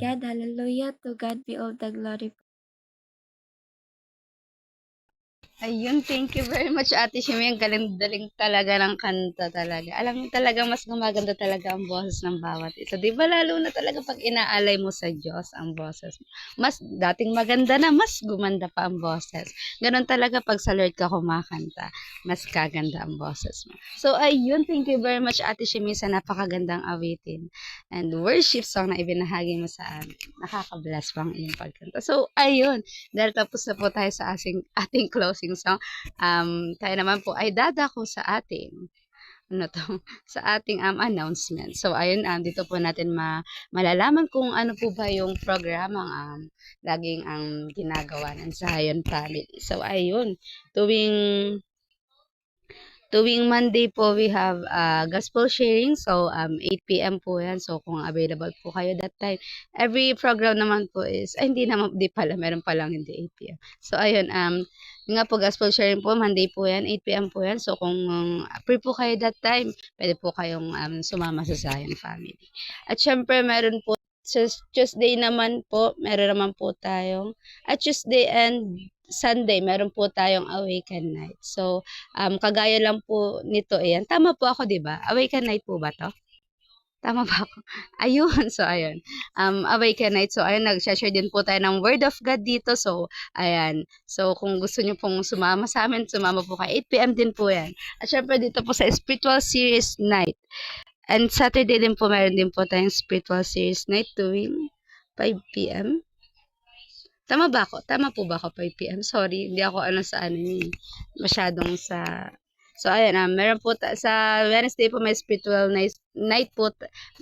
God. Hallelujah. To God be all the glory. Ayun, thank you very much, Ate Shimi. Ang galing-galing talaga ng kanta talaga. Alam mo talaga, mas gumaganda talaga ang boses ng bawat isa. Di ba lalo na talaga pag inaalay mo sa Diyos ang boses mo. Mas dating maganda na, mas gumanda pa ang boses. Ganon talaga pag sa Lord ka kumakanta, mas kaganda ang boses mo. So, ayun, thank you very much, Ate Shimi, sa napakagandang awitin and worship song na ibinahagi mo sa amin. Nakaka-bless pa ang iyong pagkanta. So, ayun, dahil tapos na po tayo sa ating closing song, tayo naman po ay dadako sa ating ano to, sa ating announcement. So ayun, dito po natin malalaman kung ano po ba yung programang laging ang ginagawa ng Zion Family. So ayun, tuwing Monday po, we have gospel sharing. So, 8 p.m. po yan. So, kung available po kayo that time. Every program naman po is, ay, hindi naman, di pala, meron palang hindi 8 p.m. So, ayun, yun nga po, gospel sharing po, Monday po yan, 8 p.m. po yan. So, kung free po kayo that time, pwede po kayong sumama sa Zion Family. At syempre, meron po, sa Tuesday naman po, meron naman po tayong, at Tuesday and Sunday, meron po tayong Awaken Night. So, kagaya lang po nito, ayan. Tama po ako, di ba? Awaken Night po ba to? Tama ba ako? Ayun. So, ayun. Awaken Night. So, ayun, nag-share din po tayo ng Word of God dito. So, ayan. So, kung gusto nyo pong sumama sa amin, sumama po kayo. 8 p.m. din po yan. At syempre, dito po sa Spiritual Series Night. And Saturday din po, meron din po tayong Spiritual Series Night tuwing 5 p.m. Tama ba ako? Tama po ba ako 5 p.m.? Sorry, hindi ako sa masyadong sa... So, ayan, meron po sa Wednesday po may night po,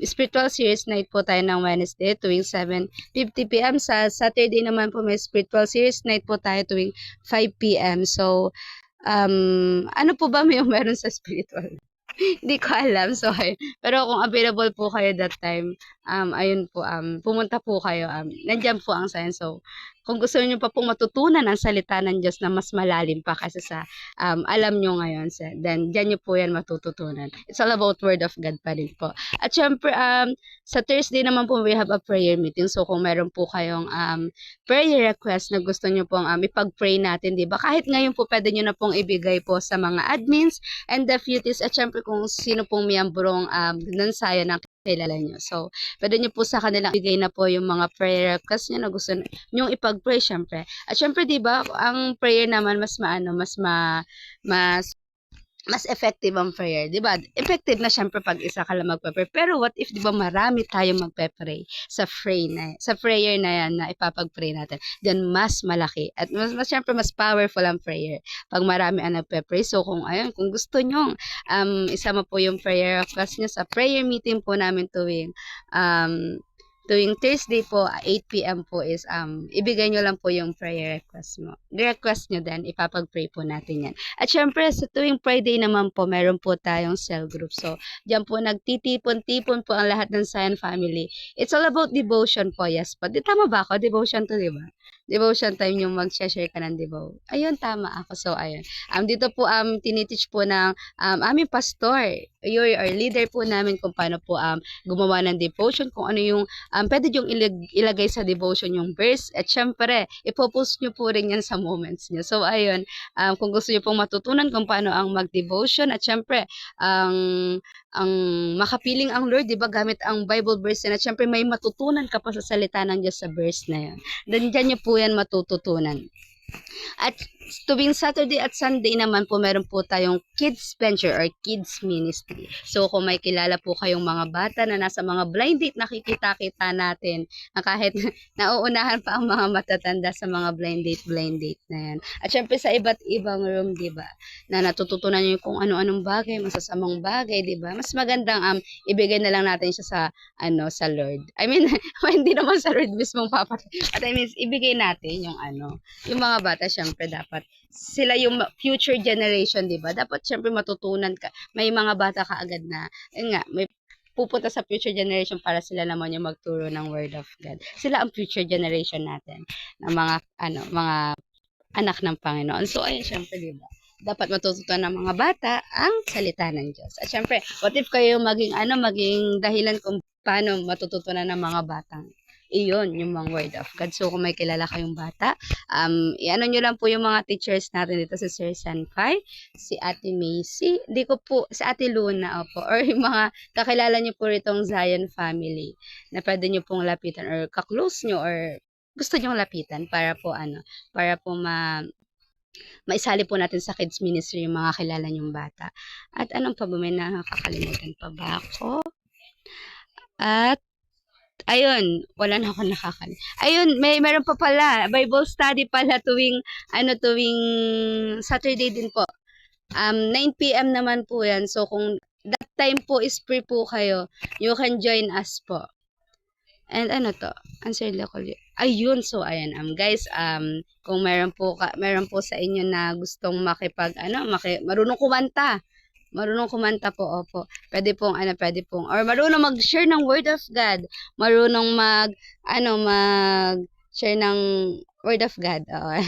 spiritual series night po tayo ng Wednesday tuwing 7:50 p.m. Sa Saturday naman po may spiritual series night po tayo tuwing 5 p.m. So, ano po ba yung meron sa spiritual? Hindi ko alam, so ayun. Pero kung available po kayo that time, ayun po, pumunta po kayo, nandiyan po ang sign. So, kung gusto niyo pa pong matutunan ang salita ng Diyos na mas malalim pa kasi sa alam nyo ngayon, then dyan nyo po yan matututunan. It's all about Word of God pa rin po. At syempre, sa Thursday naman po, we have a prayer meeting. So, kung meron po kayong prayer request na gusto nyo pong ipag-pray natin, di ba? Kahit ngayon po, pwede nyo na pong ibigay po sa mga admins and deputies. At syempre, kung sino pong miyambrong ng sayo ng kilala nyo. So, pwede nyo po sa kanila ibigay na po yung mga prayer request nyo na gusto nyo ipag-pray, syempre. At syempre, di ba, ang prayer naman mas effective ang prayer, di ba? Effective na syempre pag isa ka lang magpe-pray. Pero what if, di ba, marami tayong magpe-pray sa prayer na yan na ipapag-pray natin. Then, mas malaki. At syempre, mas powerful ang prayer pag marami ang nagpe-pray. So, kung gusto nyo, isama po yung prayer request nyo sa prayer meeting po namin tuwing Thursday po, 8 p.m. po is, ibigay nyo lang po yung prayer request mo. Request nyo then, ipapag-pray po natin yan. At syempre, sa tuwing Friday naman po, meron po tayong cell group. So, dyan po, nagtitipon-tipon po ang lahat ng Zion Family. It's all about devotion po, yes po. Tama ba ako? Devotion to, di ba? Devotion time yung mag-share ka ng devotion. Ayun, tama ako. So, ayun. Dito po, tiniteach po ng aming pastor, your leader po namin kung paano po gumawa ng devotion, kung ano yung pwede yung ilagay sa devotion yung verse. At syempre, ipopost nyo po rin yan sa moments nyo. So, ayun, kung gusto nyo pong matutunan kung paano ang mag-devotion, at syempre, ang makapiling ang Lord, di ba, gamit ang Bible verse yan. At syempre, may matutunan ka pa sa salita ng Diyos sa verse na yun. Then, dyan nyo po yan matututunan. At tuwing Saturday at Sunday naman po, meron po tayong kids venture or kids ministry. So, kung may kilala po kayong mga bata na nasa mga blind date, nakikita-kita natin na kahit nauunahan pa ang mga matatanda sa mga blind date na yan. At syempre sa iba't ibang room, di ba, na natututunan nyo kung ano-anong bagay, masasamang bagay, di ba? Mas magandang ibigay na lang natin siya sa Lord. I mean, hindi naman sa Lord mismong papatay. But I mean, ibigay natin yung mga bata, syempre dapat sila yung future generation, di ba? Dapat syempre matutunan ka. May mga bata ka agad na, may pupunta sa future generation para sila naman yung magturo ng Word of God. Sila ang future generation natin ng mga anak ng Panginoon. So, ayun, syempre, di ba? Dapat matututunan ng mga bata ang salita ng Diyos. At syempre, what if kayo maging dahilan kung paano matututunan ng mga batang iyon, yung mga word of God. So, kung may kilala kayong bata, i-ano nyo lang po yung mga teachers natin dito, si Sir Sanpai, si Ate Macy, di ko po, si Ate Luna, opo, or yung mga kakilala nyo po itong Zion family, na pwede nyo pong lapitan, or kaklose nyo, or gusto nyo lapitan, para po para po maisali po natin sa kids ministry yung mga kilala nyong bata. At anong pa ba, may nakakalimutan pa ba ako? At ayun, wala na ako ayun, meron pa pala, Bible study pala tuwing Saturday din po. 9 PM naman po yan. So, kung that time po is free po kayo, you can join us po. And ano to? Answer the call. Ayun, so ayan, guys, kung meron po sa inyo na gustong marunong kumanta po, opo. Pwede pong or marunong mag-share ng word of God, marunong share ng word of God, or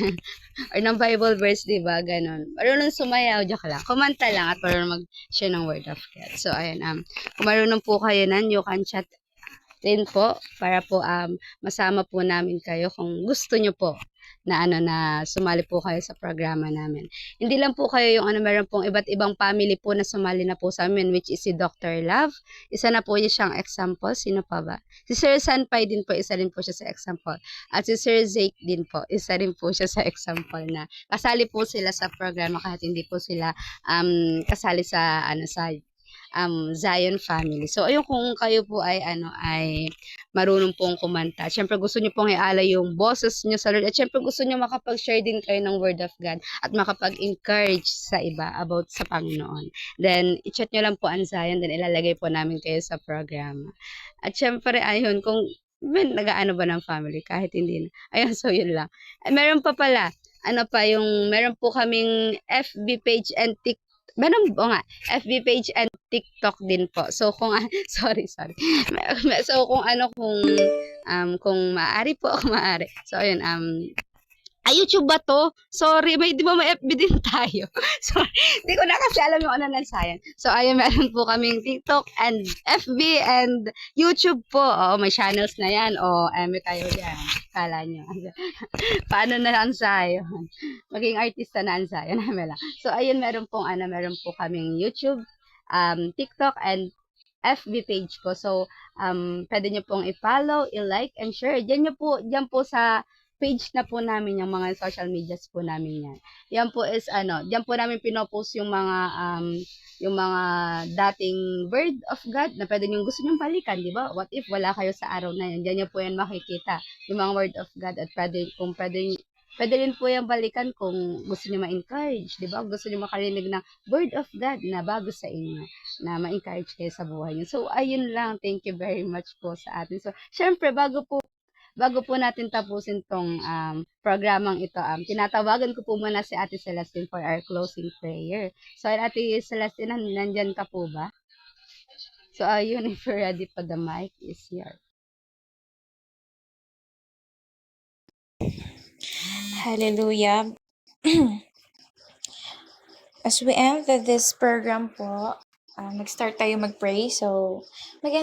ng Bible verse, di ba? Ganon. Marunong sumayaw, joke lang. Kumanta lang at marunong mag-share ng word of God. So, ayan, kung marunong po kayo nan, you can chat din po para po masama po namin kayo kung gusto nyo po na sumali po kayo sa programa namin. Hindi lang po kayo yung meron pong iba't ibang family po na sumali na po sa amin, which is si Dr. Love. Isa na po niya siyang example. Sino pa ba? Si Sir Sanpai din po, isa rin po siya sa example. At si Sir Zake din po, isa rin po siya sa example na kasali po sila sa programa kahit hindi po sila kasali sa Zion family. So, ayun, kung kayo po ay marunong pong kumanta. Siyempre, gusto nyo pong ialay yung boses nyo sa Lord. At siyempre, gusto nyo makapag-share din kayo ng word of God at makapag-encourage sa iba about sa Panginoon. Then, i-chat nyo lang po ang Zion, then ilalagay po namin kayo sa programa. At siyempre, ayun, kung nag-aano ba ng family, kahit hindi na. Ayun, so yun lang. Meron pa pala, meron po kaming FB page and TikTok. Meron po nga, FB page and TikTok din po. So, kung, sorry. So, kung maaari po, maaari. So, ayun, YouTube ba to? Sorry, di ba may FB din tayo? Sorry, di ko na kasi alam yung ng Zion. So, ayun, meron po kaming TikTok and FB and YouTube po. Oo, may channels na yan. May tayo dyan. Kala nyo. Paano na ang Zion? Maging artista na ang Zion. So, ayun, meron po kaming YouTube, TikTok, and FB page po. So, pwede nyo pong i-follow, i-like, and share. Diyan po sa page na po namin, yung mga social medias po namin yan. Yan po is diyan po namin pinopost yung mga dating word of God na pwede nyo gusto nyong balikan, di ba? What if wala kayo sa araw na yan? Diyan nyo po yan makikita, yung mga word of God, at pwede rin po yan balikan kung gusto nyo ma-encourage, di ba? Gusto nyo makarinig ng word of God na bago sa inyo, na ma-encourage kayo sa buhay nyo. So, ayun lang. Thank you very much po sa atin. So, syempre, bago po natin tapusin tong programang ito, tinatawagan ko po muna si Ate Celestine for our closing prayer. So, Ate Celestine, nandyan ka po ba? So, ayun, if you're ready for the mic is here. Hallelujah. As we end this program po, mag-start tayo mag-pray. So,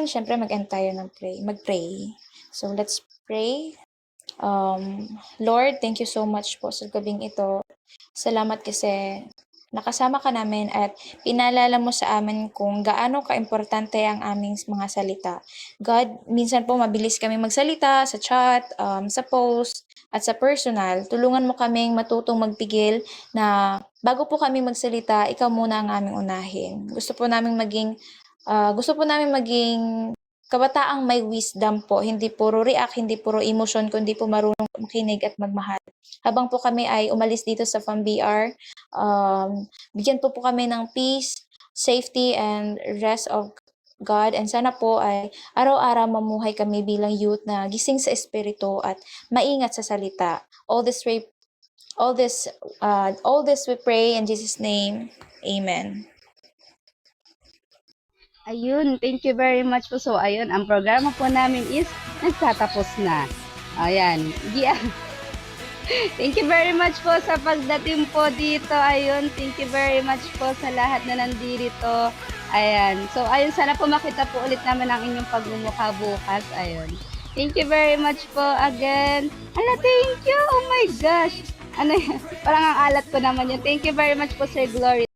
syempre mag-end tayo mag-pray. So, let's pray. Lord, thank you so much po sa gabing ito. Salamat kasi nakasama ka namin at pinaalala mo sa amin kung gaano ka-importante ang aming mga salita. God, minsan po mabilis kami magsalita sa chat, sa post, at sa personal. Tulungan mo kaming matutong magpigil na bago po kami magsalita, ikaw muna ang aming unahin. Gusto po namin maging kabataang may wisdom po, hindi puro react, hindi puro emotion, kundi po marunong makinig at magmahal. Habang po kami ay umalis dito sa FAMBR, bigyan po kami ng peace, safety, and rest of God. And sana po ay araw-araw mamuhay kami bilang youth na gising sa espiritu at maingat sa salita. All this we pray in Jesus' name. Amen. Ayun, thank you very much po. So, ayun, ang programa po namin is nagtatapos na. Ayan. Yeah. Thank you very much po sa pagdating po dito. Ayun, thank you very much po sa lahat na nandito. Ayan. So, ayun, sana po makita po ulit namin ang inyong pagmumukha bukas. Ayun. Thank you very much po again. Ala, thank you. Oh my gosh. Ano yan? Parang ang alat ko naman yun. Thank you very much po, Sir Glory.